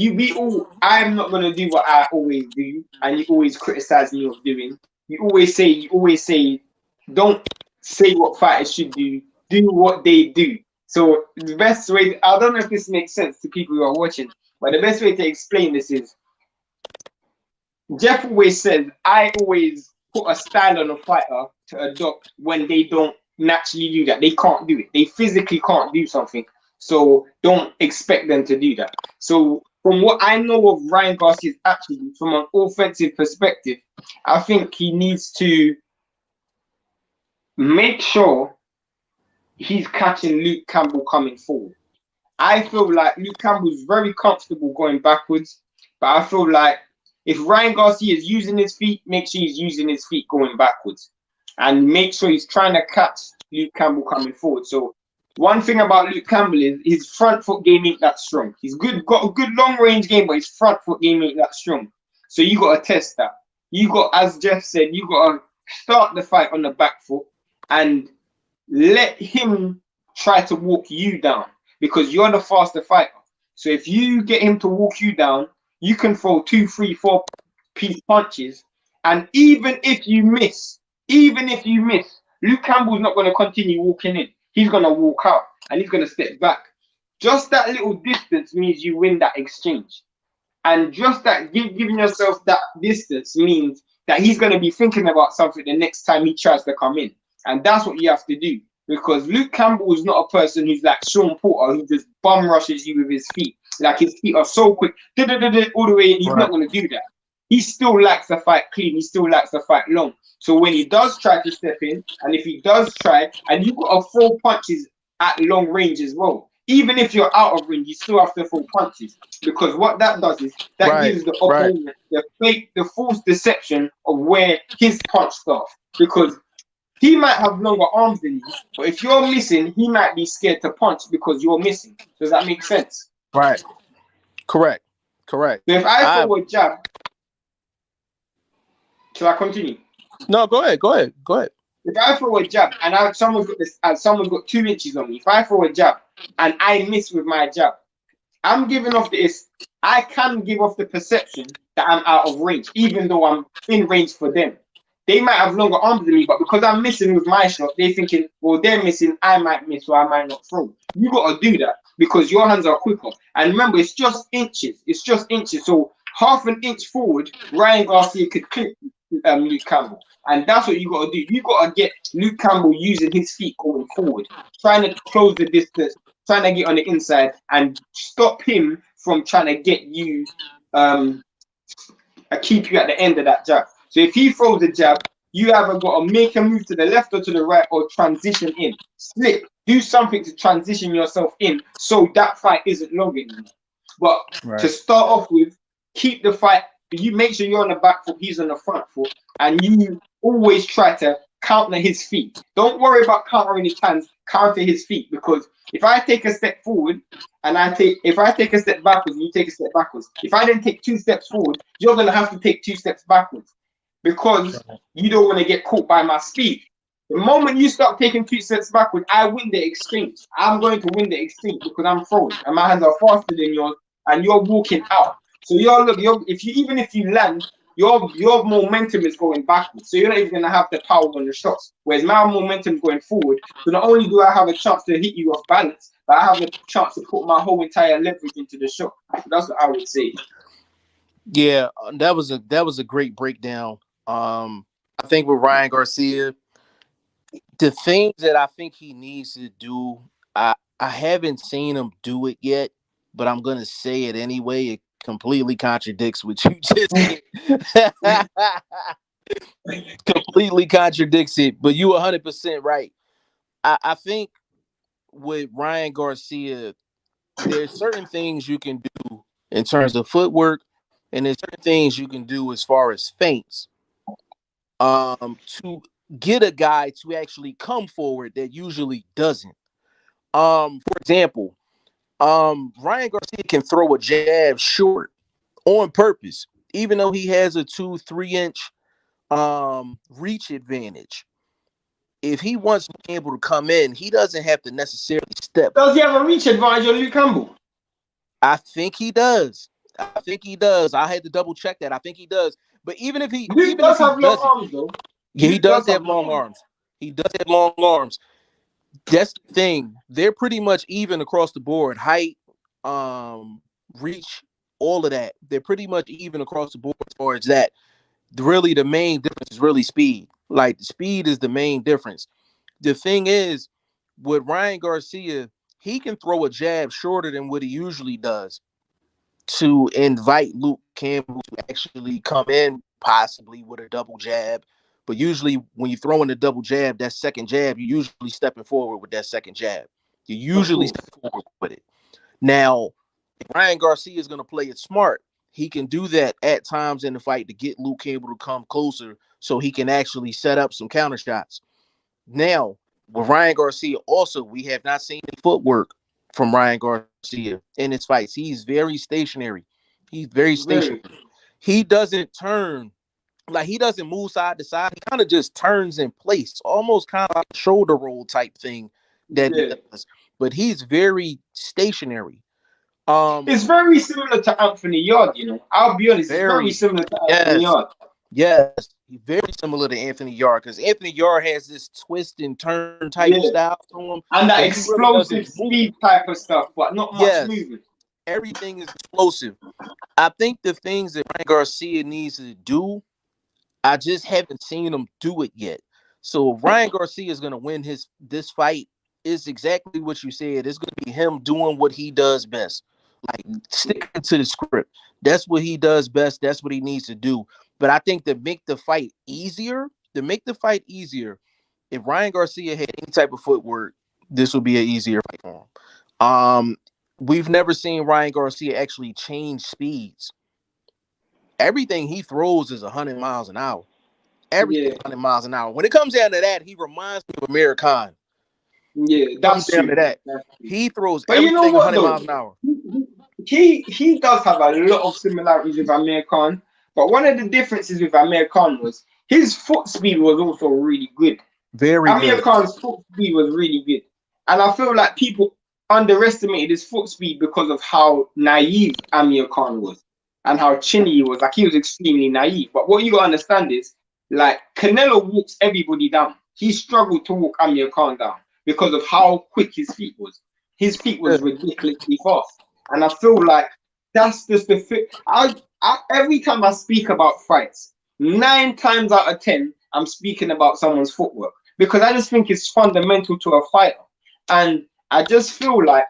I'm not gonna do what I always do, and you always criticize me of doing. You always say, don't say what fighters should do. Do what they do. So the best way, I don't know if this makes sense to people who are watching, but the best way to explain this is Jeff always says, I always put a style on a fighter to adopt when they don't naturally do that. They can't do it. They physically can't do something. So don't expect them to do that. So from what I know of Ryan Garcia's attributes from an offensive perspective, I think he needs to make sure he's catching Luke Campbell coming forward. I feel like Luke Campbell's very comfortable going backwards, but I feel like if Ryan Garcia is using his feet, make sure he's using his feet going backwards, and make sure he's trying to catch Luke Campbell coming forward. So one thing about Luke Campbell is his front foot game ain't that strong. He's got a good long range game, but his front foot game ain't that strong. So you got to test that. You got, as Jeff said, you got to start the fight on the back foot and let him try to walk you down, because you're the faster fighter. So if you get him to walk you down, you can throw 2, 3, 4 piece punches. And even if you miss, Luke Campbell's not going to continue walking in. He's going to walk out and he's going to step back. Just that little distance means you win that exchange. And just that giving yourself that distance means that he's going to be thinking about something the next time he tries to come in. And that's what you have to do. Because Luke Campbell is not a person who's like Sean Porter, who just bum rushes you with his feet. Like his feet are so quick, all the way in. He's not going to do that. He still likes to fight clean. He still likes to fight long. So when he does try to step in, and if he does try, and you've got to throw punches at long range as well. Even if you're out of range, you still have to throw punches. Because what that does is that gives the opponent the false deception of where his punch starts. Because he might have longer arms than you, but if you're missing, he might be scared to punch because you're missing. Does that make sense? Right. Correct. So if I throw a jab, shall I continue? No, go ahead. If I throw a jab and someone's got 2 inches on me, if I throw a jab and I miss with my jab, I'm giving off I can give off the perception that I'm out of range, even though I'm in range for them. They might have longer arms than me, but because I'm missing with my shot, they're thinking, well, they're missing, I might miss, or I might not throw. You got to do that because your hands are quicker. And remember, it's just inches. So half an inch forward, Ryan Garcia could clip Luke Campbell. And that's what you got to do. You got to get Luke Campbell using his feet going forward, trying to close the distance, trying to get on the inside, and stop him from trying to get you, keep you at the end of that jab. So if he throws a jab, you either got to make a move to the left or to the right, or transition in. Slip. Do something to transition yourself in so that fight isn't long anymore. But to start off with, keep the fight. You make sure you're on the back foot, he's on the front foot, and you always try to counter his feet. Don't worry about countering his hands, counter his feet, because if I take a step forward and if I take a step backwards and you take a step backwards, if I then take 2 steps forward, you're going to have to take 2 steps backwards, because you don't want to get caught by my speed. The moment you start taking 2 steps backward, I win the exchange. I'm going to win the exchange because I'm throwing and my hands are faster than yours and you're walking out. So even if you land, your momentum is going backwards. So you're not even going to have the power on the shots. Whereas my momentum is going forward. So not only do I have a chance to hit you off balance, but I have a chance to put my whole entire leverage into the shot. So that's what I would say. Yeah, that was a great breakdown. I think with Ryan Garcia, the things that I think he needs to do, I haven't seen him do it yet, but I'm gonna say it anyway. It completely contradicts what you just did. Completely contradicts it, but you 100% right. I think with Ryan Garcia, there's certain things you can do in terms of footwork, and there's certain things you can do as far as feints. To get a guy to actually come forward that usually doesn't. For example, Ryan Garcia can throw a jab short on purpose, even though he has a 2-3 inch reach advantage. If he wants to be able to come in, he doesn't have to necessarily step. Does he have a reach advantage on Luke Campbell? I think he does. I think he does. I had to double check that. I think he does. But Luke even if does he have long doesn't, arms, though. yeah, he Luke does does have have long long arms. arms. He does have long arms. That's the thing. They're pretty much even across the board. Height, reach, all of that. They're pretty much even across the board as far as that. Really, the main difference is really speed. Like the speed is the main difference. The thing is, with Ryan Garcia, he can throw a jab shorter than what he usually does to invite Luke Campbell to actually come in, possibly with a double jab. But usually, when you throw in a double jab, that second jab, you're usually stepping forward with that second jab. You Of usually course. step forward with it. Now, if Ryan Garcia is going to play it smart, he can do that at times in the fight to get Luke Campbell to come closer so he can actually set up some counter shots. Now, with Ryan Garcia, also, we have not seen any footwork from Ryan Garcia in his fights. He's very stationary. He's very stationary. Very. He doesn't turn, like, he doesn't move side to side. He kind of just turns in place, almost kind of like a shoulder roll type thing that he Yeah. does. But he's very stationary. Um, It's very similar to Anthony Yard, you know. I'll be honest, it's very very, similar to Anthony yes, Yard. yes. He's very similar to Anthony Yard because Anthony Yard has this twist and turn type Yeah. style to him, And that but he really explosive doesn't move. speed type of stuff, but not much Yes, movement. everything is explosive. I think the things that Ryan Garcia needs to do, I just haven't seen him do it yet. So if Ryan Garcia is going to win this fight, it's exactly what you said. It's going to be him doing what he does best, like sticking to the script. That's what he does best. That's what he needs to do. But I think to make the fight easier, if Ryan Garcia had any type of footwork, this would be an easier fight for him. We've never seen Ryan Garcia actually change speeds. Everything he throws is 100 miles an hour. Everything Yeah. 100 miles an hour. When it comes down to that, he reminds me of Amir Khan. Yeah, Comes that's down to true. that, That's true. he throws But you know everything what 100 though? miles an hour. He does have a lot of similarities with Amir Khan. But one of the differences with Amir Khan was his foot speed was also really good. Very Amir good. Khan's foot speed was really good. And I feel like people underestimated his foot speed because of how naive Amir Khan was and how chinny he was. Like he was extremely naive. But what you gotta understand is like Canelo walks everybody down. He struggled to walk Amir Khan down because of how quick his feet was. His feet Yeah. was ridiculously fast. And I feel like that's just the fit. Every time I speak about fights, 9 times out of 10, I'm speaking about someone's footwork because I just think it's fundamental to a fighter. And I just feel like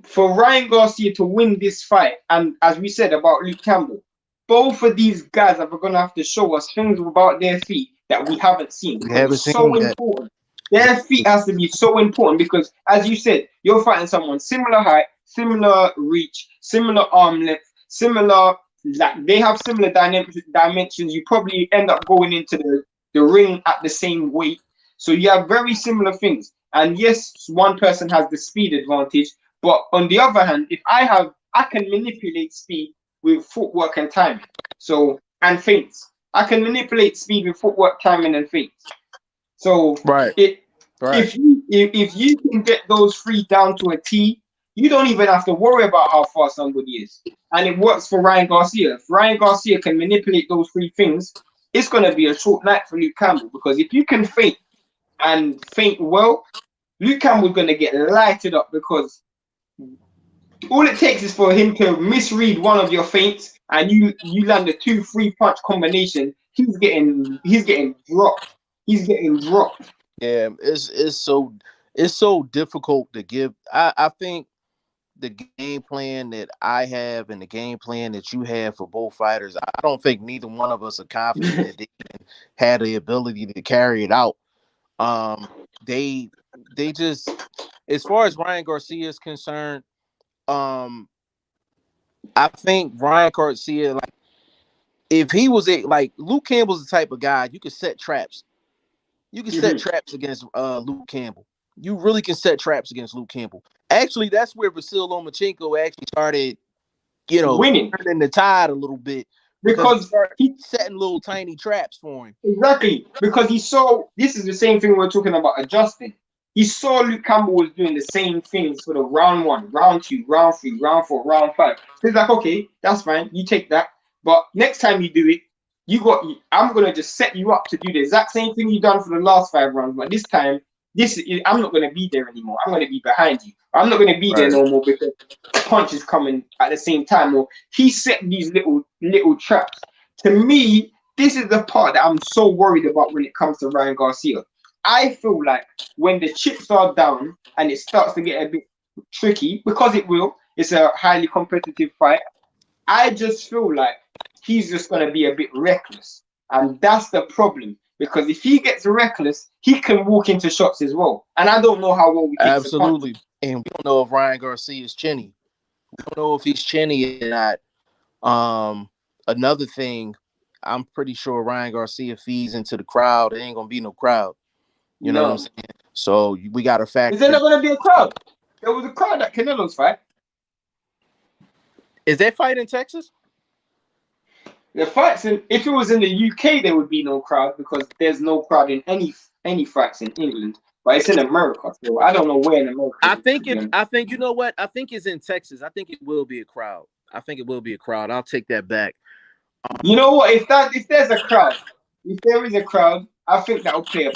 for Ryan Garcia to win this fight, and as we said about Luke Campbell, both of these guys are going to have to show us things about their feet that we haven't seen We because haven't it's seen so yet. important. Their feet has to be so important because, as you said, you're fighting someone similar height, similar reach, similar arm length, similar, like they have similar dimensions. You probably end up going into the ring at the same weight. So you have very similar things. And yes, one person has the speed advantage, but on the other hand, I can manipulate speed with footwork and timing. So, and feints. I can manipulate speed with footwork, timing, and feints. So Right. it Right. if you can get those three down to a T, you don't even have to worry about how fast somebody is. And it works for Ryan Garcia. If Ryan Garcia can manipulate those three things, it's gonna be a short night for Luke Campbell because if you can feint and feint well, Luke Campbell's gonna get lighted up because all it takes is for him to misread one of your feints and you land a 2-3 punch combination. He's getting dropped. He's getting dropped. Yeah, it's so difficult to give. I think the game plan that I have and the game plan that you have for both fighters, I don't think neither one of us are confident that they can have the ability to carry it out. Um, they just, as far as Ryan Garcia is concerned, um, I think Ryan Garcia, like, if he was like Luke Campbell's the type of guy you could set traps. You can set Mhm. traps against Luke Campbell. You really can set traps against Luke Campbell. Actually, that's where Vasil Lomachenko actually started, Winning turning the tide a little bit because he because started he setting little tiny traps for him. exactly because he saw this is the same thing we're talking about adjusting. he saw Luke Campbell was doing the same things for the round 1, round 2, round 3, round 4, round 5. So he's like, okay, that's fine. You take that. But next time you do it, I'm gonna just set you up to do the exact same thing you done for the last 5 rounds. But this time, I'm not gonna be there anymore. I'm gonna be behind you. I'm not gonna be there Right. no more because punches coming at the same time. Or he set these little traps. To me, this is the part that I'm so worried about when it comes to Ryan Garcia. I feel like when the chips are down and it starts to get a bit tricky, because it will, it's a highly competitive fight. I just feel like he's just going to be a bit reckless. And that's the problem. Because if he gets reckless, he can walk into shots as well. And I don't know how well he takes a punch. Absolutely. And we don't know if Ryan Garcia is chinny. We don't know if he's chinny or not. Another thing, I'm pretty sure Ryan Garcia feeds into the crowd. There ain't gonna be no crowd. You know what I'm No. saying? So we got to Is there factor. not going to be a crowd? There was a crowd at Canelo's fight. Is that fight in Texas? The fights if it was in the UK, there would be no crowd because there's no crowd in any fights in England. But it's in America, so I don't know where in America. I think you know what? I think it's in Texas. I think it will be a crowd. I think it will be a crowd. I'll take that back. You know what? If there's a crowd, if there is a crowd, I think that will play a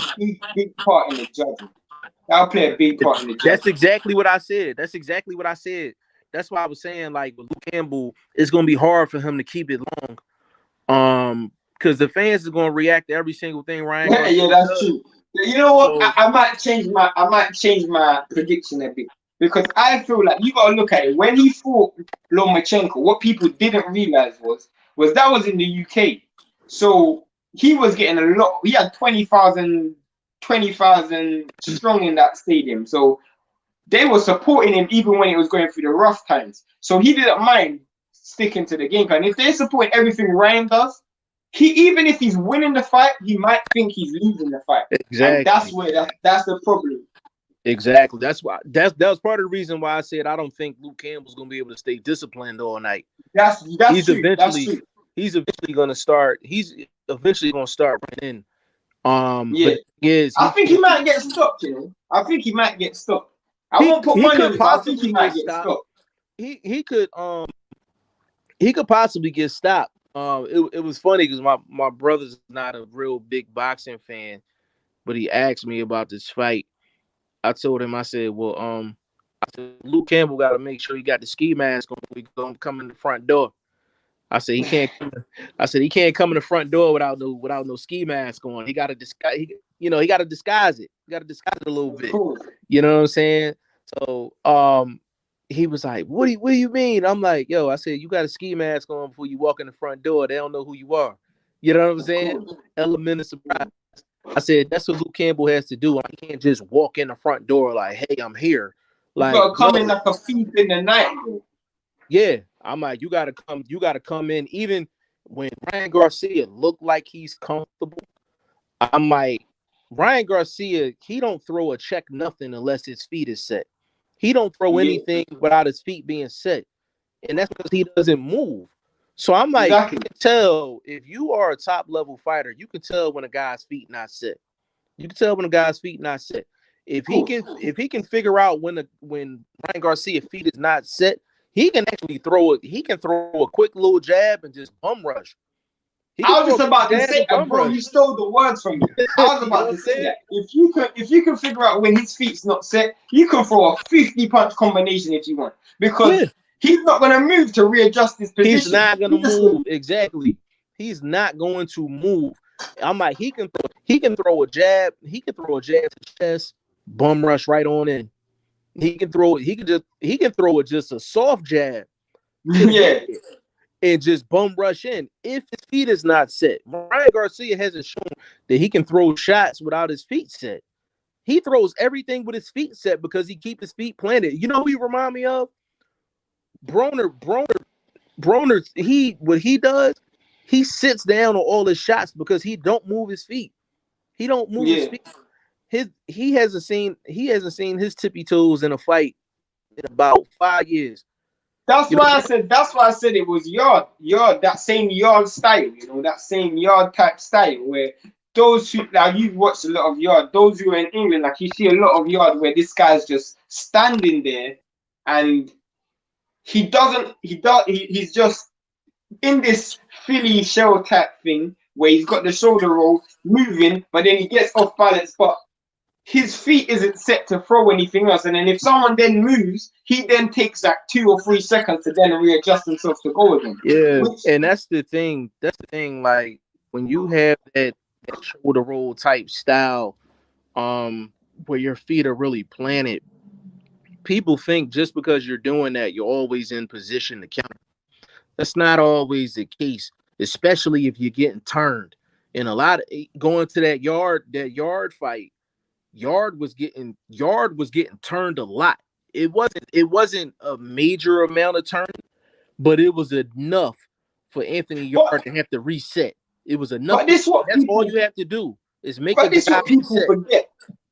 big part in the judging. That'll play a big part in the That's judging. exactly what I said. That's exactly what I said. That's why I was saying, like, with Luke Campbell, it's gonna be hard for him to keep it long. Because the fans is gonna react to every single thing Ryan Garcia Yeah, that's does. true. You know what? So I might change my prediction a bit because I feel like you gotta look at it. When he fought Lomachenko, what people didn't realize was that was in the UK. So he was getting a lot. He had 20,000 strong in that stadium. So they were supporting him even when he was going through the rough times. So he didn't mind sticking to the game plan. If they're supporting everything Ryan does, even if he's winning the fight, he might think he's losing the fight, and that's exactly, where that's the problem. exactly. That's why that was part of the reason why I said I don't think Luke Campbell's gonna be able to stay disciplined all night. That's He's true. That's eventually true. he's eventually gonna start. He's eventually gonna start running. Yeah, But the thing is, I think he might get stopped. I think he might get stopped. I won't put he money could on it, but I think he possibly get might get stopped. stopped. He could possibly get stopped. It was funny because my brother's not a real big boxing fan, but he asked me about this fight. I told him, I said, well, I said, Luke Campbell got to make sure he got the ski mask on before he gonna come in the front door. I said he can't. I said he can't come in the front door without no ski mask on. He got to disguise. He got to disguise it. He got to disguise it a little bit. Cool. You know what I'm saying? So he was like, what do you mean? I'm like, yo, I said you got a ski mask on before you walk in the front door. They don't know who you are. You know what I'm saying? Element of surprise. I said that's what Luke Campbell has to do. I can't just walk in the front door like, hey, I'm here. You Like, gotta no. come in like a thief in the night, bro. Yeah, I'm like, you gotta come in. Even when Ryan Garcia looked like he's comfortable, I'm like, Ryan Garcia, he don't throw a check nothing unless his feet is set. He don't throw Yeah, anything without his feet being set. And that's because he doesn't move. So I'm like, you exactly. can tell if you are a top level fighter, you can tell when a guy's feet not set. You can tell when a guy's feet not set. If he Cool. can figure out when Ryan Garcia's feet is not set, he can actually throw it. He can throw a quick little jab and just bum rush. He can I was throw a just quick about to jab say and that, bum bro. rush. You stole the words from me. I was You know about what to I'm say saying? that. If you can figure out when his feet's not set, you can throw a 50 punch combination if you want, because Yeah. he's not gonna move to readjust his He's position. not gonna move. Exactly. He's not going to move. I'm like, he can throw a jab. He can throw a jab to the chest, bum rush right on in. He can throw it. He can throw it just a soft jab to the Yeah, head and just bum rush in if his feet is not set. Ryan Garcia hasn't shown that he can throw shots without his feet set. He throws everything with his feet set because he keeps his feet planted. You know who he remind me of? Broner, what he does, he sits down on all his shots because he don't move his feet. He don't move his yeah. feet. He hasn't seen his tippy toes in a fight in about 5 years. That's You know why I what said. That's why I said it was yard, that same yard style. That same yard type style where those who, like, you've watched a lot of yard, those who are in England, like, you see a lot of yard where this guy's just standing there, and he's just in this Philly shell type thing where he's got the shoulder roll moving, but then he gets off balance, but his feet isn't set to throw anything else. And then if someone then moves, he then takes like 2 or 3 seconds to then readjust himself to go again. Yeah, Which, and that's the thing. That's the thing. Like when you have that shoulder roll type style, where your feet are really planted, people think just because you're doing that, you're always in position to counter. That's not always the case, especially if you're getting turned. And a lot of going to that yard fight, yard was getting turned a lot. It wasn't a major amount of turn, but it was enough for Anthony Yard but to have to reset. It was enough but for this what that's all people you have to do is make a but this guy what people reset. forget.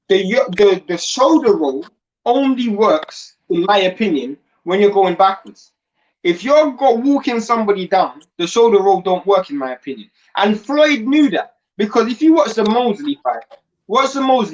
The shoulder roll only works, in my opinion, when you're going backwards. If you're walking somebody down, the shoulder roll don't work, in my opinion. And Floyd knew that, because if you watch the Mosley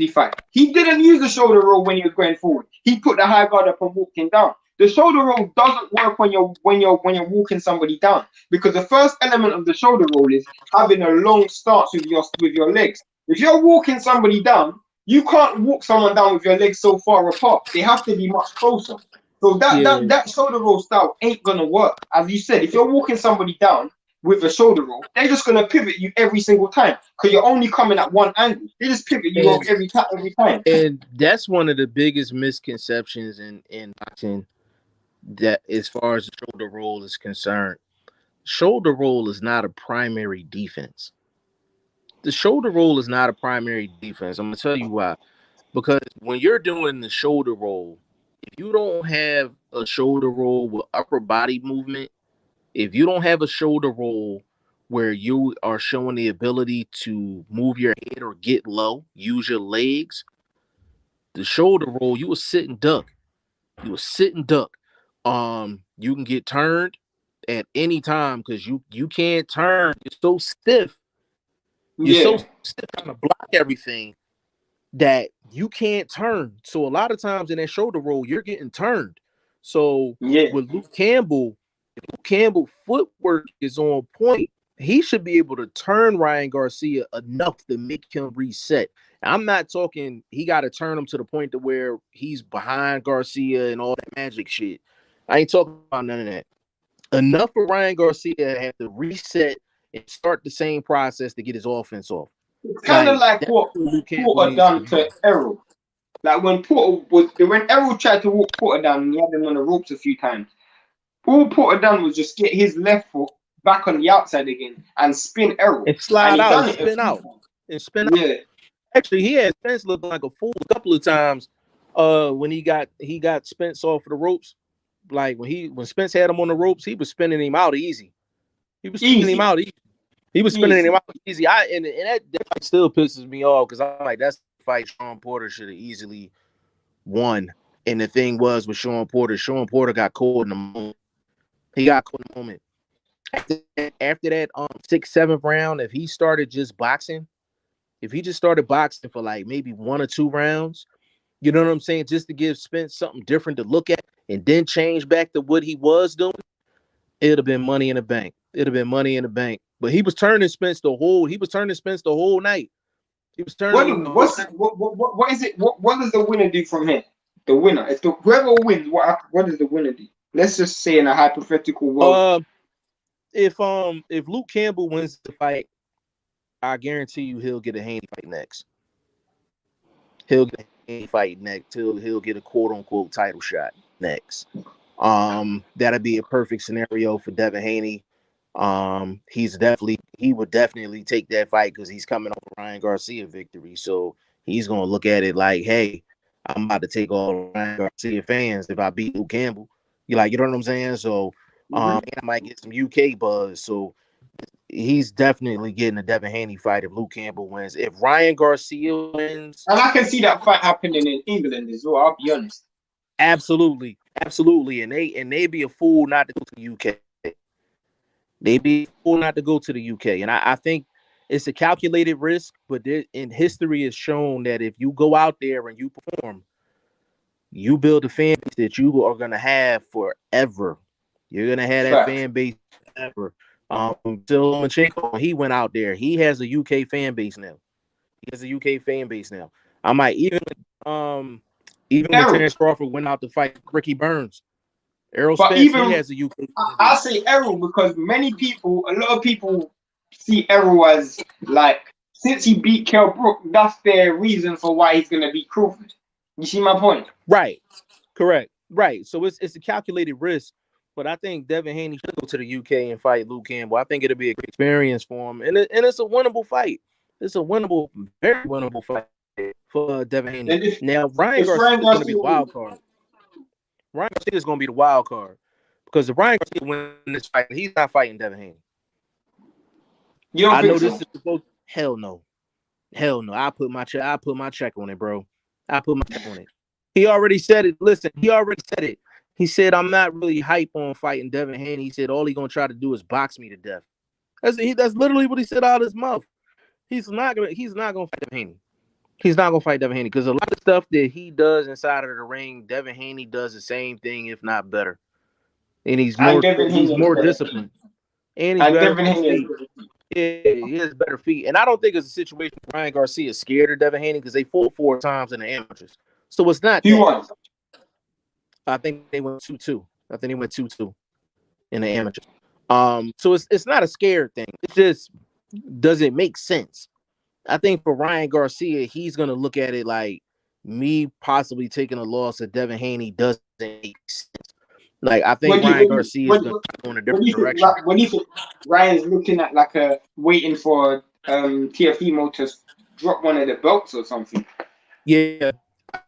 fight, he didn't use the shoulder roll when he was going forward. He put the high guard up and walking down. The shoulder roll doesn't work when you're walking somebody down, because the first element of the shoulder roll is having a long stance with your legs. If you're walking somebody down, you can't walk someone down with your legs so far apart. They have to be much closer. So that Yeah, that that shoulder roll style ain't gonna work. As you said, if you're walking somebody down with a shoulder roll, they're just gonna pivot you every single time, because you're only coming at one angle. They just pivot you over and every time, every time. and that's one of the biggest misconceptions in boxing. That as far as the shoulder roll is concerned, shoulder roll is not a primary defense. The shoulder roll is not a primary defense. I'm gonna tell you why. Because when you're doing the shoulder roll, if you don't have a shoulder roll with upper body movement, if you don't have a shoulder roll where you are showing the ability to move your head or get low, use your legs, the shoulder roll, you will sit and duck. You will sit and duck. You can get turned at any time because you can't turn. You're so stiff. You're so Yeah, stiff trying to block everything that you can't turn. So a lot of times in that shoulder roll, you're getting turned. So yeah, with Luke Campbell footwork is on point, he should be able to turn Ryan Garcia enough to make him reset. I'm not talking he got to turn him to the point to where he's behind Garcia and all that magic shit. I ain't talking about none of that. Enough for Ryan Garcia to have to reset and start the same process to get his offense off. it's kind of Like like that's what what Luke Campbell Porter needs to done do. to Errol. Like when Errol tried to walk Porter down and he had him on the ropes a few times. All Porter done was just get his left foot back on the outside again and spin Errol, And and slide he out and done it a spin few out times. and spin out. Yeah, Actually, he had Spence look like a fool a couple of times. When he got Spence off of the ropes, like when Spence had him on the ropes, he was spinning him out easy. He was spinning him easy, out easy. He was spinning him easy. out easy. And that fight still pisses me off because I'm like, that's the fight Sean Porter should have easily won. And the thing was with Sean Porter got caught in the moment. He got caught in the moment. After that 6th, 7th round, if he just started boxing for like maybe 1 or 2 rounds, you know what I'm saying, just to give Spence something different to look at, and then change back to what he was doing, it'd have been money in the bank. It'd have been money in the bank. But he was turning Spence the whole night. He was turning him the whole night. What is it? What does the winner do from here? The winner, if whoever wins, what does the winner do? Let's just say in a hypothetical world. Uh, if Luke Campbell wins the fight, I guarantee you he'll get a Haney fight next. He'll get a Haney fight next. He'll get a quote unquote title shot next. That'd be a perfect scenario for Devin Haney. He would definitely take that fight because he's coming off a Ryan Garcia victory. So he's gonna look at it like, hey, I'm about to take all Ryan Garcia fans if I beat Luke Campbell. You know what I'm saying? So Mhm. I might get some UK buzz. So he's definitely getting a Devin Haney fight if Luke Campbell wins. If Ryan Garcia wins, And I can see that fight happening in England as well. I'll be honest. absolutely, absolutely, and they'd be a fool not to go to the UK. They'd be a fool not to go to the UK, and I think It's a calculated risk, but in history has shown that if you go out there and you perform, you build a fan base that you are gonna have forever. You're gonna have that Facts. fan base forever. Still Lomachenko, he went out there. He has a UK fan base now. He has a UK fan base now. I might even when Errol. Terrence Crawford went out to fight Ricky Burns, Errol But Spence, he even has a UK fan I base. say Errol because a lot of people see Errol as like since he beat Kell Brook, that's their reason for why he's gonna beat Crawford. You see my point? Right. Correct. Right. So it's a calculated risk. But I think Devin Haney should go to the UK and fight Luke Campbell. I think it'll be a great experience for him. And it's a winnable fight. It's a winnable, very winnable fight for Devin Haney. And if Now, Ryan if Garcia Ryan is going to be Garcia the wild card. Ryan Garcia is going to be the wild card. Because if Ryan Garcia wins this fight, he's not fighting Devin Haney. you don't I think know so? this is supposed. Hell no. Hell no. I put my check on it, bro. I put my check on it. He already said it. Listen, he already said it. He said, I'm not really hype on fighting Devin Haney. He said, all he's going to try to do is box me to death. That's literally what he said out of his mouth. He's not gonna fight Devin Haney. He's not gonna fight Devin Haney because a lot of stuff that he does inside of the ring, Devin Haney does the same thing, if not better. And he's And more Devin Haney is better. disciplined. And he's And better Devin on his Haney is feet. Yeah, he has better feet. And I don't think it's a situation where Ryan Garcia is scared of Devin Haney because they fought 4 times in the amateurs. So it's not who that. won? I think they went 2-2. I think they went 2-2 in the amateurs. So it's not a scared thing. It's just doesn't make sense. I think for Ryan Garcia, he's gonna look at it like me possibly taking a loss at Devin Haney doesn't make sense. Like I think What do you Ryan Garcia is gonna go in a what do different you think? direction. What do you think? Ryan's looking at like a waiting for Tiafimo to drop one of the belts or something. Yeah,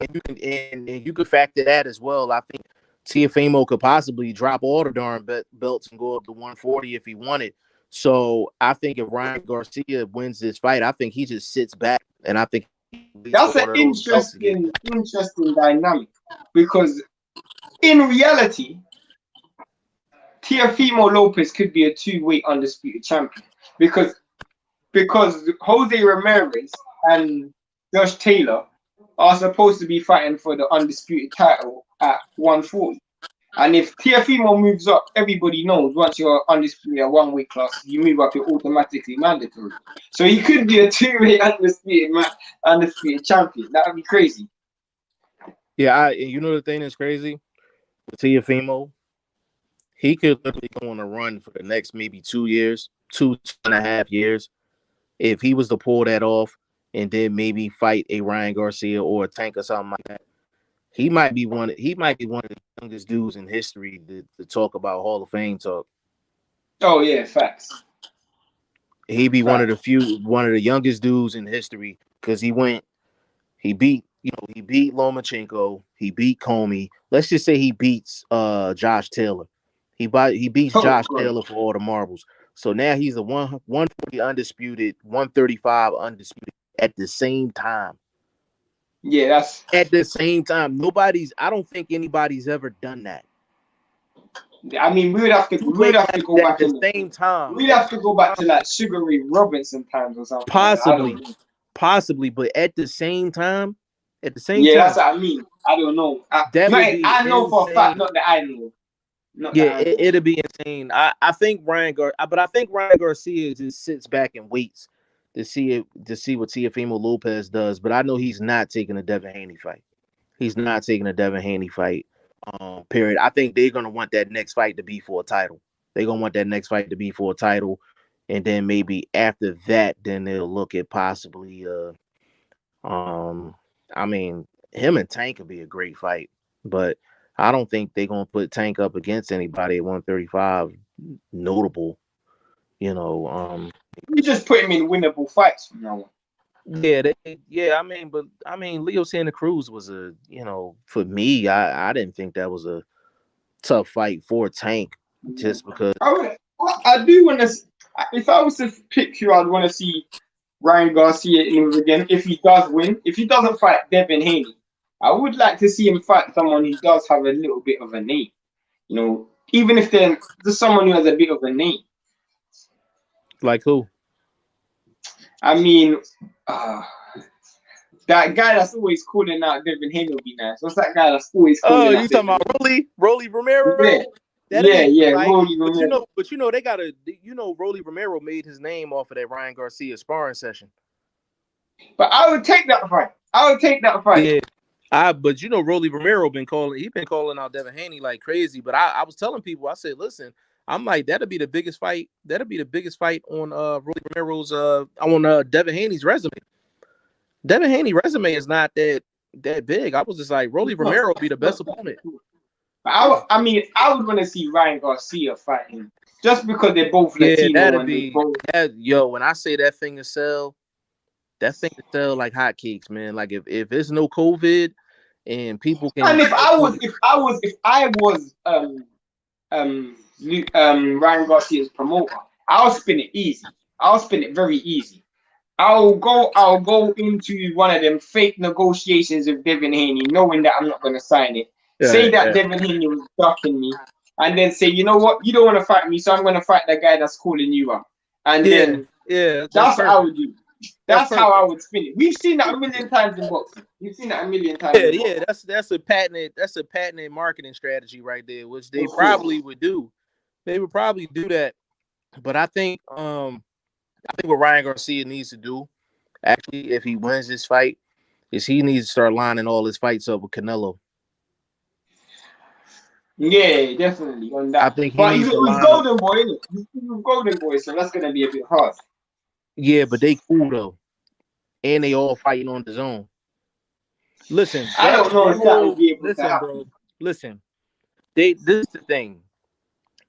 and you can factor that as well. I think Tiafimo could possibly drop all the darn belts and go up to 140 if he wanted. So I think if Ryan Garcia wins this fight, I think he just sits back and I think he waits for That's an one of those belts again. interesting dynamic because in reality, Tiafimo Lopez could be a 2-weight undisputed champion because Jose Ramirez and Josh Taylor are supposed to be fighting for the undisputed title at 140. And if Tiafimo moves up, everybody knows once you're undisputed at 1 weight class, you move up, you're automatically mandatory. So he could be a 2-weight undisputed champion. That would be crazy. Yeah, you know the thing that's crazy with Tiafimo, he could literally go on a run for the next maybe 2 years, 2.5 years, if he was to pull that off and then maybe fight a Ryan Garcia or a Tank or something like that. He might be one of the youngest dudes in history to talk about Hall of Fame talk. Oh yeah, facts. He'd be one of Facts. the youngest dudes in history because he beat Lomachenko, he beat Comey. Let's just say he beats Josh Taylor. He beats Oh Josh god. Taylor for all the marbles. So now he's a 140 undisputed, 135 undisputed at the same time. Yeah, that's At the same time. I don't think anybody's ever done that. I mean we would have to go At back the in same time. we'd At the have to go same back to time. like Sugar Ray Robinson times or something like that. I don't Possibly. know. Possibly, but at the same time, Yeah, that's what I mean. I don't know. that would be I know for a fact, insane. not that I know. Not Yeah, that I know. it'll be insane. I think but I think Ryan Garcia just sits back and waits to see what Teofimo Lopez does. But I know he's not taking a Devin Haney fight. He's not taking a Devin Haney fight. Period. I think they're gonna want that next fight to be for a title. They're gonna want that next fight to be for a title, and then maybe after that, then they'll look at possibly. I mean, him and Tank could be a great fight, but I don't think they're gonna put Tank up against anybody at 135 notable. You know, You just put him in winnable fights from now on. I mean, Leo Santa Cruz was for me, I didn't think that was a tough fight for Tank, just because. I do want to. If I was to pick who I'd want to see Ryan Garcia in with again, if he does win, if he doesn't fight Devin Haney, I would like to see him fight someone who does have a little bit of a name. You know, even if there's someone who has a bit of a name. Like who? I mean, uh, that guy that's always calling out Devin Haney would be nice. What's that guy that's always Oh, calling you out talking Devin about Rolly Romero? Haney? That'd be a good Yeah, fight. Rolly But Romero. they gotta, Rolly Romero made his name off of that Ryan Garcia sparring session. But I would take that fight. I would take that fight. Yeah. But Rolly Romero been calling out Devin Haney like crazy. But I was telling people, I said, listen, I'm like, that'll be the biggest fight. That'll be the biggest fight on Rolly Romero's on Devin Haney's resume. Devin Haney resume is not that big. I was just like, Rolly Romero be the best opponent. I mean, I would want to see Ryan Garcia fight him just because they're both Latino. That'd And be both... when I say that thing to sell like hotcakes, man. Like if it's no COVID and people can. And if I was Ryan Garcia's promoter, I'll spin it easy. I'll spin it very easy. I'll go into one of them fake negotiations with Devin Haney, knowing that I'm not going to sign it. Say that Devin Haney was ducking me, and then say, you know what, you don't want to fight me, so I'm going to fight the guy that's calling you out. And then that's what I would do. That's how I would spin it. We've seen that a million times in boxing. We've seen that a million times. Yeah. That's a patented marketing strategy right there, which they probably would do. They would probably do that, but I think what Ryan Garcia needs to do, actually, if he wins this fight, is he needs to start lining all his fights up with Canelo. Yeah, definitely on that. I think but he's with Golden Boy, isn't it? He's with Golden Boy, so that's gonna be a bit hard. Yeah, but they cool though, and they all fighting on the zone. Listen, I don't know if that would be able to happen. Bro. Listen, this is the thing.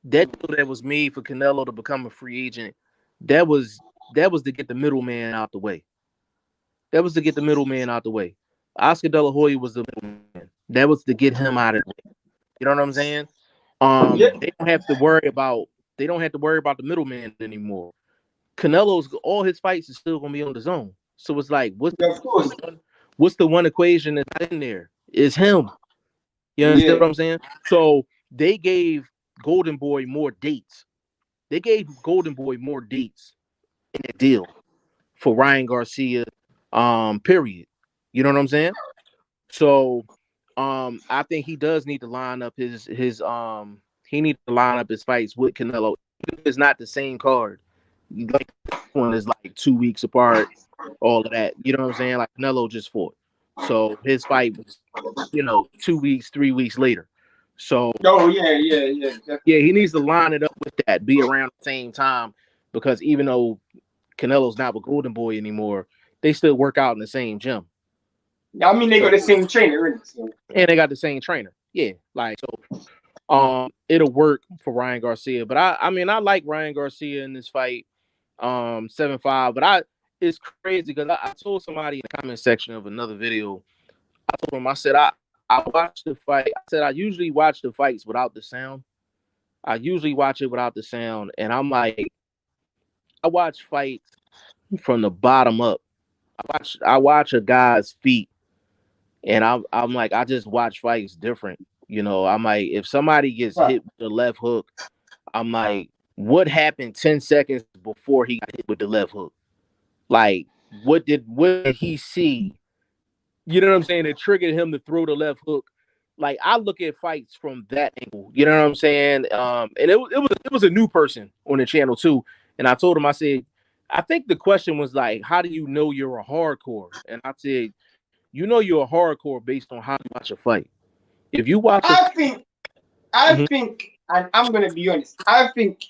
That deal that was made for Canelo to become a free agent, that was to get the middleman out the way. That was to get the middleman out the way. Oscar De La Hoya was the middleman. That was to get him out of the way. You know what I'm saying? They don't have to worry about the middleman anymore. Canelo's all his fights is still gonna be on the zone. So it's like, what's the one equation that's in there? Is him. You understand what I'm saying? So they gave Golden Boy more dates. They gave Golden Boy more dates in the deal for Ryan Garcia. Period. You know what I'm saying? So I think he does need to line up his fights with Canelo. It's not the same card. Like one is like 2 weeks apart, all of that. You know what I'm saying? Like Canelo just fought. So his fight was, 2 weeks, 3 weeks later. So yeah, he needs to line it up with that, be around the same time, because even though Canelo's not with Golden Boy anymore, they still work out in the same gym. I mean, they got the same trainer, and they got the same trainer. Yeah, like so. It'll work for Ryan Garcia, but I like Ryan Garcia in this fight, 7-5. But it's crazy because I told somebody in the comment section of another video, I told him, I said I watched the fight. I said I usually watch the fights without the sound. I usually watch it without the sound, and I'm like, I watch fights from the bottom up. I watch a guy's feet. And I'm like, I just watch fights different. I'm like, if somebody gets hit with the left hook, I'm like, what happened 10 seconds before he got hit with the left hook? Like, what did he see? You know what I'm saying? It triggered him to throw the left hook. Like, I look at fights from that angle. You know what I'm saying? And it was a new person on the channel too. And I told him, I said, I think the question was like, how do you know you're a hardcore? And I said, you know you're a hardcore based on how you watch a fight. If you watch, I think, and I'm gonna be honest, I think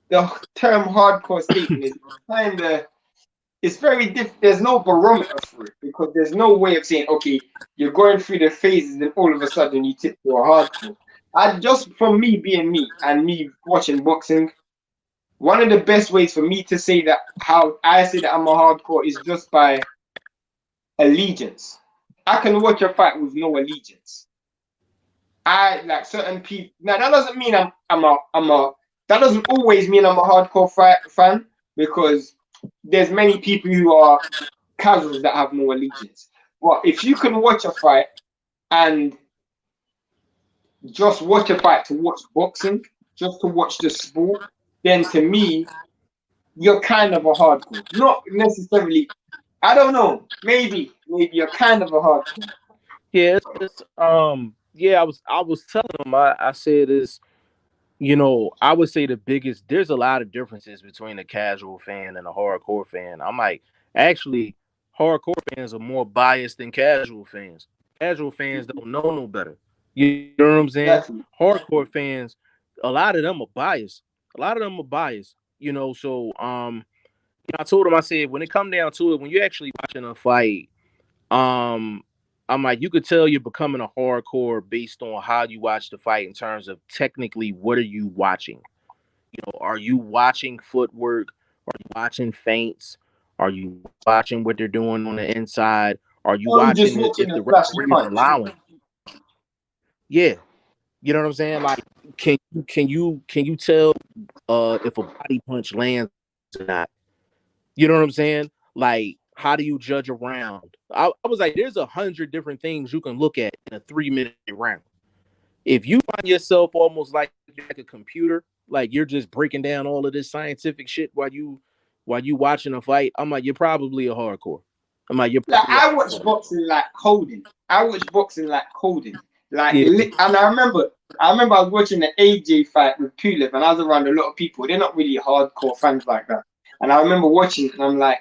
the term hardcore statement is kind of, it's very different. There's no barometer for it because there's no way of saying, okay, you're going through the phases and all of a sudden you tip to a hardcore. Just from me being me and me watching boxing, one of the best ways for me to say that, how I say that I'm a hardcore, is just by allegiance. I can watch a fight with no allegiance. I like certain people. Now that doesn't mean that doesn't always mean I'm a hardcore fan, because there's many people who are casuals that have no allegiance. But if you can watch a fight and just watch a fight to watch boxing, just to watch the sport, then to me, you're kind of a hardcore. Not necessarily. I don't know. Maybe you're kind of a hardcore. Yeah, yeah, I was telling him, I said this, I would say the biggest, there's a lot of differences between a casual fan and a hardcore fan. I'm like, actually, hardcore fans are more biased than casual fans. Casual fans don't know no better. You know what I'm saying? Exactly. Hardcore fans, a lot of them are biased. A lot of them are biased. So I told him, I said, when it come down to it, when you're actually watching a fight, um, I'm like, you could tell you're becoming a hardcore based on how you watch the fight in terms of technically what are you watching? Are you watching footwork? Are you watching feints? Are you watching what they're doing on the inside? Are you Or you just watching it watching if a the flashy referee is punch. allowing? Yeah, you know what I'm saying? Like, can you tell if a body punch lands or not? You know what I'm saying? Like, how do you judge a round? I was like, there's 100 different things you can look at in a 3-minute round. If you find yourself almost like you're like a computer, like you're just breaking down all of this scientific shit while you watching a fight, I'm like, you're probably a hardcore. I'm like, you're Like probably a I watch hardcore. boxing like coding. I watch boxing like coding. Yeah, And I remember I was watching the AJ fight with Pulev, and I was around a lot of people. They're not really hardcore fans like that. And I remember watching it, and I'm like,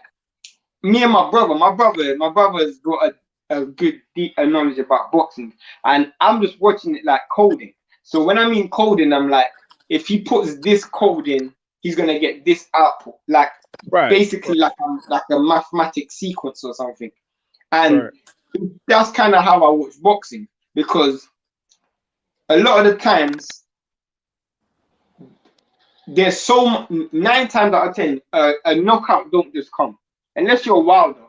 me and my brother's got a good deep knowledge about boxing, and I'm just watching it like coding. So when I mean coding, I'm like, if he puts this code in, he's gonna get this output, like right, basically like a mathematic sequence or something. right, And that's kind of how I watch boxing, because a lot of the times there's 9 times out of 10, a knockout don't just come unless you're Wilder,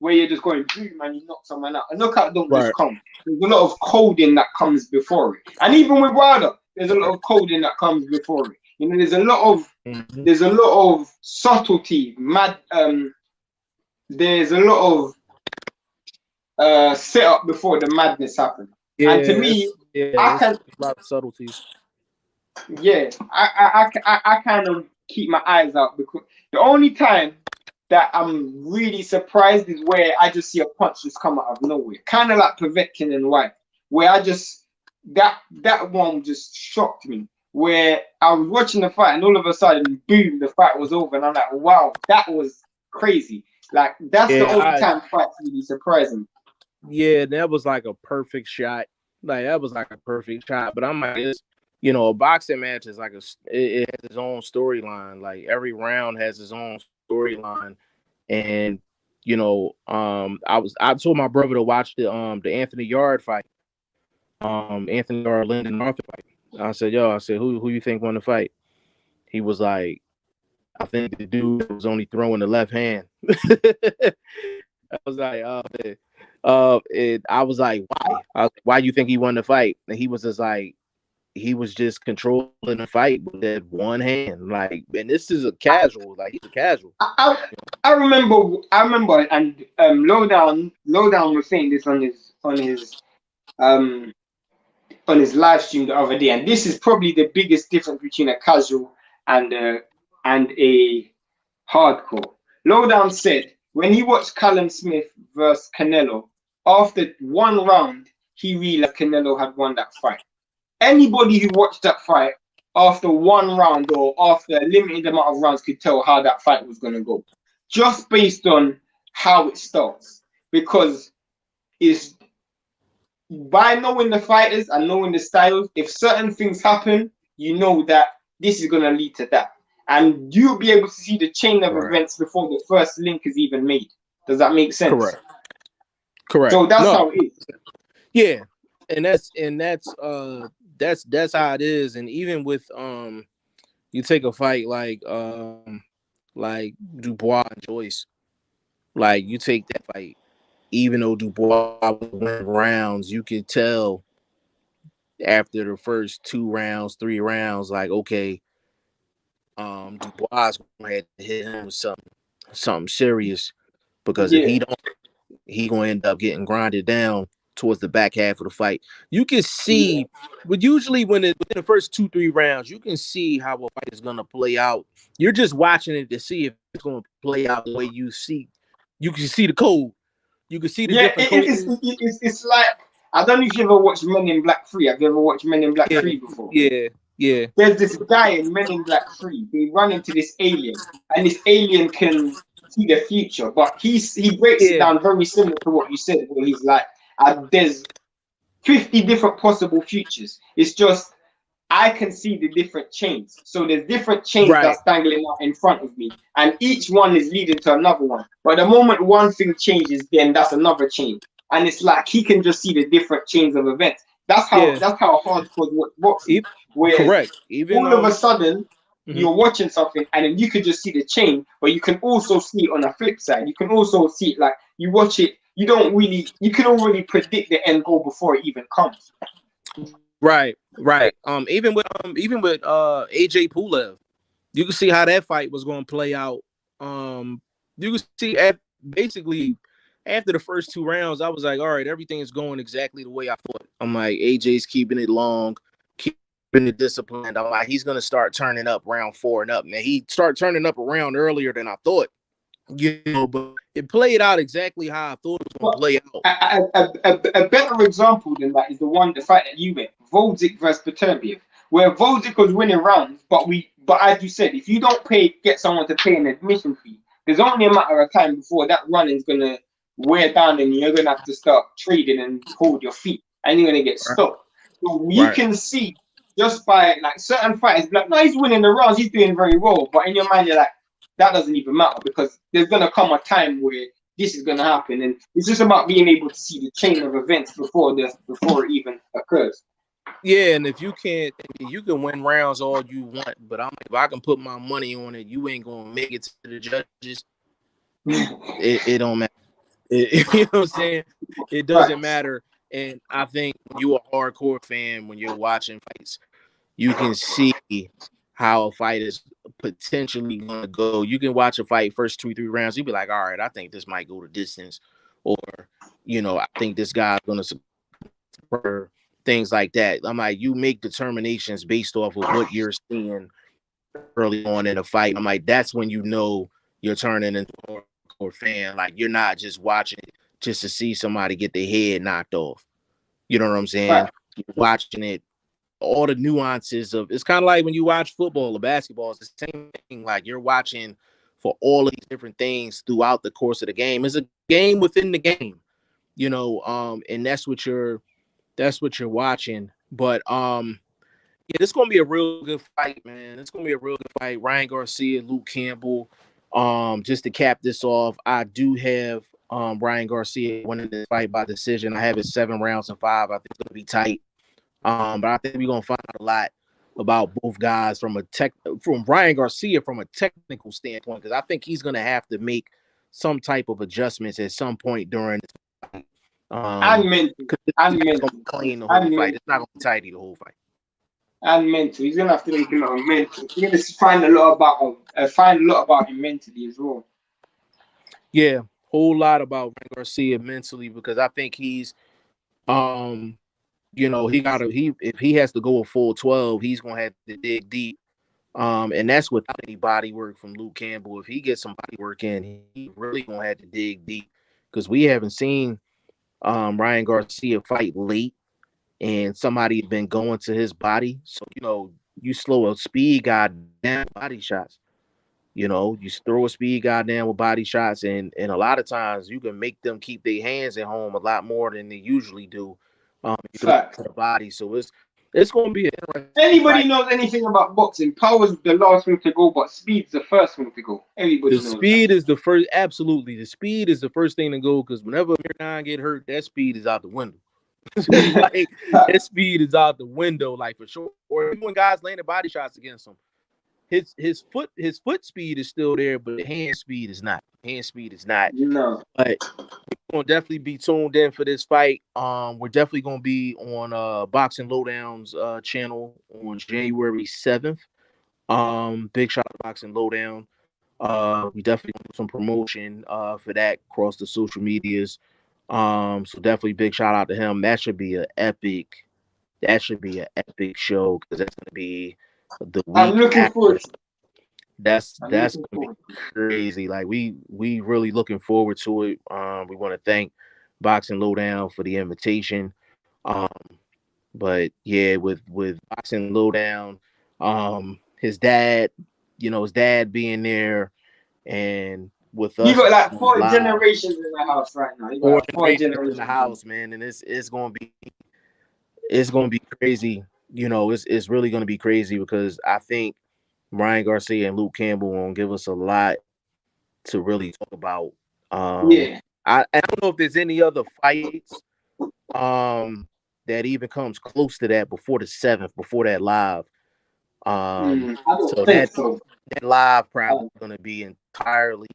where you're just going boom and you knock someone out. A knockout don't just right, come. There's a lot of coding that comes before it, and even with Wilder, there's a lot right. of coding that comes before it. Mm-hmm. There's a lot of subtlety, there's a lot of setup before the madness happens. And to Yeah, me, I it's can, a lot of subtleties. yeah, I kind of keep my eyes out, because the only time that I'm really surprised is where I just see a punch just come out of nowhere, kind of like Povetkin and White, where I just that one just shocked me. Where I was watching the fight and all of a sudden, boom, the fight was over, and I'm like, wow, that was crazy. Like that's the Yeah, only time fights really surprising. yeah, that was like a perfect shot. Like, that was like a perfect shot. But I'm like, a boxing match is like it has its own storyline. Like, every round has its own storyline. And I told my brother to watch the Anthony Yard fight, Anthony Yard Lyndon Arthur fight. I said, who you think won the fight? He was like, I think the dude that was only throwing the left hand. I was like, oh man. I was like, why you think he won the fight? And he was just like, he was just controlling the fight with that one hand. Like, and this is a casual, like, he's a casual. I remember, and Lowdown was saying this um on his live stream the other day, and this is probably the biggest difference between a casual and a hardcore. Lowdown said when he watched Callum Smith versus Canelo, after one round, he realized Canelo had won that fight. Anybody who watched that fight after one round or after a limited amount of rounds could tell how that fight was going to go, just based on how it starts. Because it's by knowing the fighters and knowing the styles, if certain things happen, you know that this is going to lead to that. And you'll be able to see the chain of Right. events before the first link is even made. Does that make sense? Correct. Correct. So that's No. how it is. Yeah. And that's how it is. And even with you take a fight like Dubois and Joyce, like, you take that fight, even though Dubois was winning rounds, you could tell after the first 2 rounds, 3 rounds, like, okay, Dubois gonna have to hit him with something serious, because if Yeah. he don't, he gonna end up getting grinded down towards the back half of the fight. You can see, but usually within the first 2-3 rounds, you can see how a fight is gonna play out. You're just watching it to see if it's gonna play out the way you see. You can see the code. You can see the Yeah, different codes. it's like, I don't know if you ever watched Men in Black 3. Have you ever watched Men in Black Yeah, 3 before? yeah. There's this guy in Men in Black 3. They run into this alien, and this alien can see the future, but he breaks it Yeah, down very similar to what you said, where he's like, there's 50 different possible futures. It's just I can see the different chains. So there's different chains right. that's dangling out in front of me, and each one is leading to another one. But the moment one thing changes, then that's another chain, and it's like he can just see the different chains of events. Yeah, That's how hardcore boxing. e- Whereas correct. Even all of a sudden mhm. you're watching something, and then you could just see the chain, but you can also see it on the flip side. You can also see it like you watch it. You can already predict the end goal before it even comes. Right. Even with AJ Pulev, you can see how that fight was going to play out. You can see basically after the first 2 rounds, I was like, all right, everything is going exactly the way I thought. I'm like, AJ's keeping it long, keeping it disciplined. I'm like, he's going to start turning up round 4 and up. Man, he started turning up a round earlier than I thought. But it played out exactly how I thought it was going to But play out. a better example than that is the fight that you went, Volzik versus Beterbiev, where Volzik was winning rounds, but as you said, if you don't get someone to pay an admission fee, there's only a matter of time before that run is gonna wear down, and you're gonna have to start trading and hold your feet, and you're gonna get Right. stopped. So you Right. can see just by like certain fighters, like, no, he's winning the rounds, he's doing very well, but in your mind you're like, that doesn't even matter because there's gonna come a time where this is going to happen, and it's just about being able to see the chain of events before it even occurs. Yeah, and if you can't, you can win rounds all you want, but if I can put my money on it, you ain't gonna make it to the judges. It don't matter. You know what I'm saying? It Right. doesn't matter. And I think when you're a hardcore fan, when you're watching fights, you can see how a fight is potentially gonna go. You can watch a fight first 2-3 rounds, you be like, all right, I think this might go to distance, or I think this guy's gonna support, things like that. I'm like, you make determinations based off of what you're seeing early on in a fight. I'm like, that's when you're turning into a hardcore fan. Like, you're not just watching it just to see somebody get their head knocked off. You know what I'm saying? Right. You're watching it, all the nuances of it's kind of like when you watch football or basketball, it's the same thing. Like, you're watching for all of these different things throughout the course of the game. It's a game within the game, and that's what you're watching. But yeah, this is gonna be a real good fight, man. It's gonna be a real good fight. Ryan Garcia, Luke Campbell. Just to cap this off, I do have Ryan Garcia winning this fight by decision. I have it 7 rounds and 5. I think it's gonna be tight. But I think we're gonna find out a lot about both guys from Ryan Garcia from a technical standpoint, because I think he's gonna have to make some type of adjustments at some point during this fight. And mental. Because And it's gonna mental. be clean the whole And fight. mental. It's not gonna be tidy the whole fight. And mental. He's gonna have to make a lot of mental. He's gonna find a lot about him mentally as well. Yeah, whole lot about Ryan Garcia mentally, because I think he's he if he has to go a full 12, he's gonna have to dig deep. And that's without any body work from Luke Campbell. If he gets some body work in, he really gonna have to dig deep, because we haven't seen Ryan Garcia fight late and somebody been going to his body. So you slow a speed guy down with body shots. You throw a speed guy down with body shots, and a lot of times you can make them keep their hands at home a lot more than they usually do. You throw Fact. to the body, so it's gonna be an interesting Anybody fight. knows anything about boxing? Power's the last thing to go, but speed's the first thing to go. Everybody The knows that. speed is the first. Absolutely, the speed is the first thing to go, because whenever Amir Khan get hurt, that speed is out the window. Like, that speed is out the window, like, for sure. Or even when guys landing body shots against him, his foot speed is still there, but the hand speed is not. Hand speed is not. No. But we're gonna definitely be tuned in for this fight. We're definitely gonna be on Boxing Lowdown's channel on January 7th. Big shout out to Boxing Lowdown. We definitely do some promotion for that across the social medias. So definitely big shout out to him. That should be an epic. That should be an epic show because that's gonna be the I'm week looking after. forward to it. I'm That's looking gonna be forward to it. crazy. Like we really looking forward to it. We want to thank Boxing Lowdown for the invitation. Um, but yeah, with Boxing Lowdown, his dad, his dad being there, and with You us got like being four live, generations in the house right now. You got four like four generations in the generations. house, man, and it's gonna be crazy. It's really gonna be crazy because I think Ryan Garcia and Luke Campbell gonna give us a lot to really talk about. Um, Yeah. I don't know if there's any other fights that even comes close to that before the 7th, before that live. I don't So think that so. that live probably Um, gonna be entirely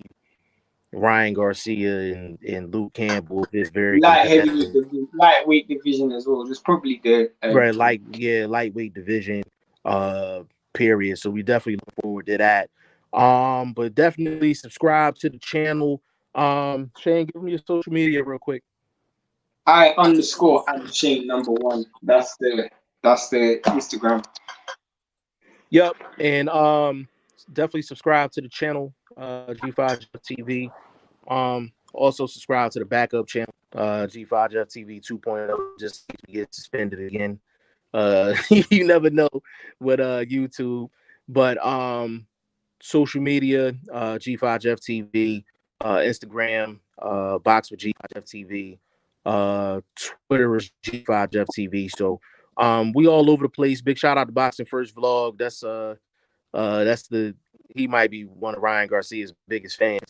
Ryan Garcia and Luke Campbell. It's very competitive. lightweight division as well. Just probably the Right, like yeah, lightweight division, uh, period. So we definitely look forward to that. But definitely subscribe to the channel. Shane, give me your social media real quick. I underscore and Shane #1. That's the Instagram. Yep, and definitely subscribe to the channel, G5 TV. Also subscribe to the backup channel, G5 TV 2.0, just in case we get suspended again. You never know with YouTube, but social media, G5 TV, Instagram, Box with G5 TV, Twitter is G5 TV. So we all over the place. Big shout out to Boxing First Vlog. That's the he might be one of Ryan Garcia's biggest fans.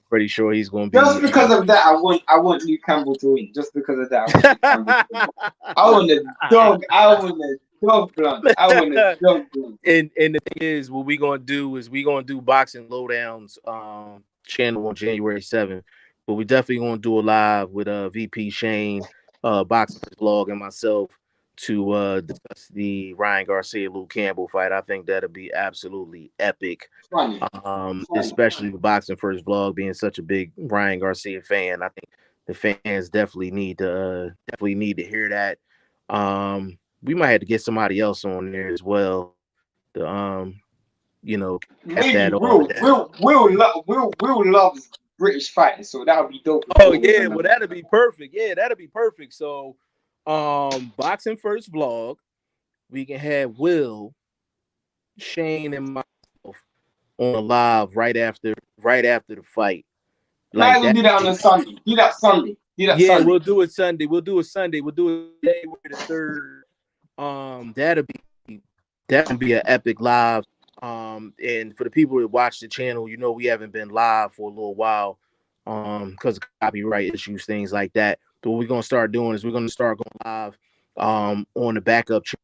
Pretty sure he's gonna Just be because of that, I want Luke Campbell to win. Just because of that, I want Luke Campbell to win. I want a dog. I want a dog blunt. I want a dog blunt. and the thing is, what we gonna do is we gonna do Boxing Lowdowns channel on January 7th, but we definitely gonna do a live with VP Shane, Boxing Vlog, and myself to discuss the Ryan Garcia Luke Campbell fight. I think that'll be absolutely epic. Funny, funny. Especially with Boxing First Vlog being such a big Ryan Garcia fan. I think the fans definitely need to hear that. We might have to get somebody else on there as well to cap Maybe that all down. Will loves British fighters, so that would be dope if Oh Will was yeah, on well the. that'll be perfect. Yeah, that'll be perfect. So Boxing First Vlog, we can have Will, Shane, and myself on a live right after the fight. Might Like as well that. do that on a Sunday. Do that Sunday. Do that Yeah, Sunday. we'll do it Sunday. We'll do it Sunday. We'll do it January the 3rd. That gonna be an epic live. And for the people that watch the channel, we haven't been live for a little while, because of copyright issues, things like that. But what we're gonna start doing is we're gonna start going live, on the backup channel.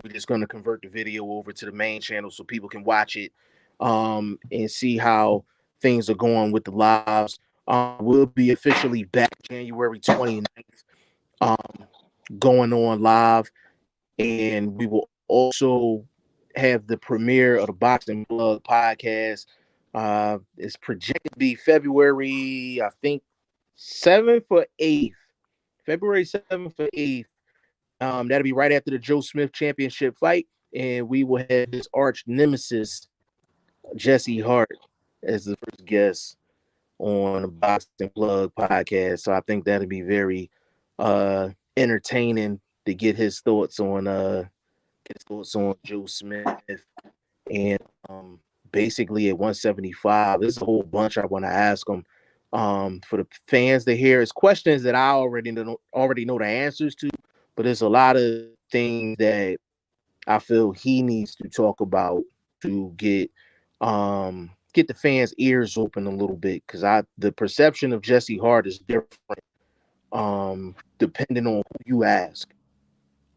We're just gonna convert the video over to the main channel so people can watch it, and see how things are going with the lives. We'll be officially back January 29th, going on live, and we will also have the premiere of the Boxing Plug podcast. It's projected to be February, I think, 7th or 8th. February 7th or 8th. That'll be right after the Joe Smith championship fight, and we will have his arch nemesis, Jesse Hart, as the first guest on the Boxing Plug podcast. So I think that'll be very entertaining to get his thoughts on Joe Smith. And basically at 175, there's a whole bunch I want to ask him. For the fans to hear his questions that I already know the answers to, but there's a lot of things that I feel he needs to talk about to get the fans' ears open a little bit, because the perception of Jesse Hart is different, depending on who you ask.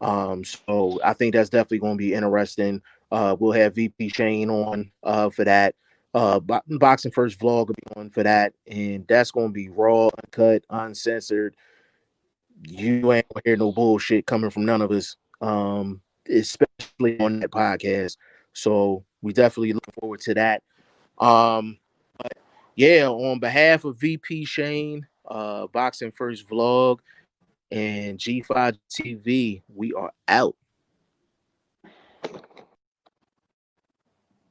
So I think that's definitely going to be interesting. We'll have VP Shane on for that. Boxing First Vlog will be on for that, and that's going to be raw, uncut, uncensored. You ain't gonna hear no bullshit coming from none of us, especially on that podcast. So we definitely looking forward to that. Um, but yeah, on behalf of VP Shane, Boxing First Vlog and G5 TV. We are out.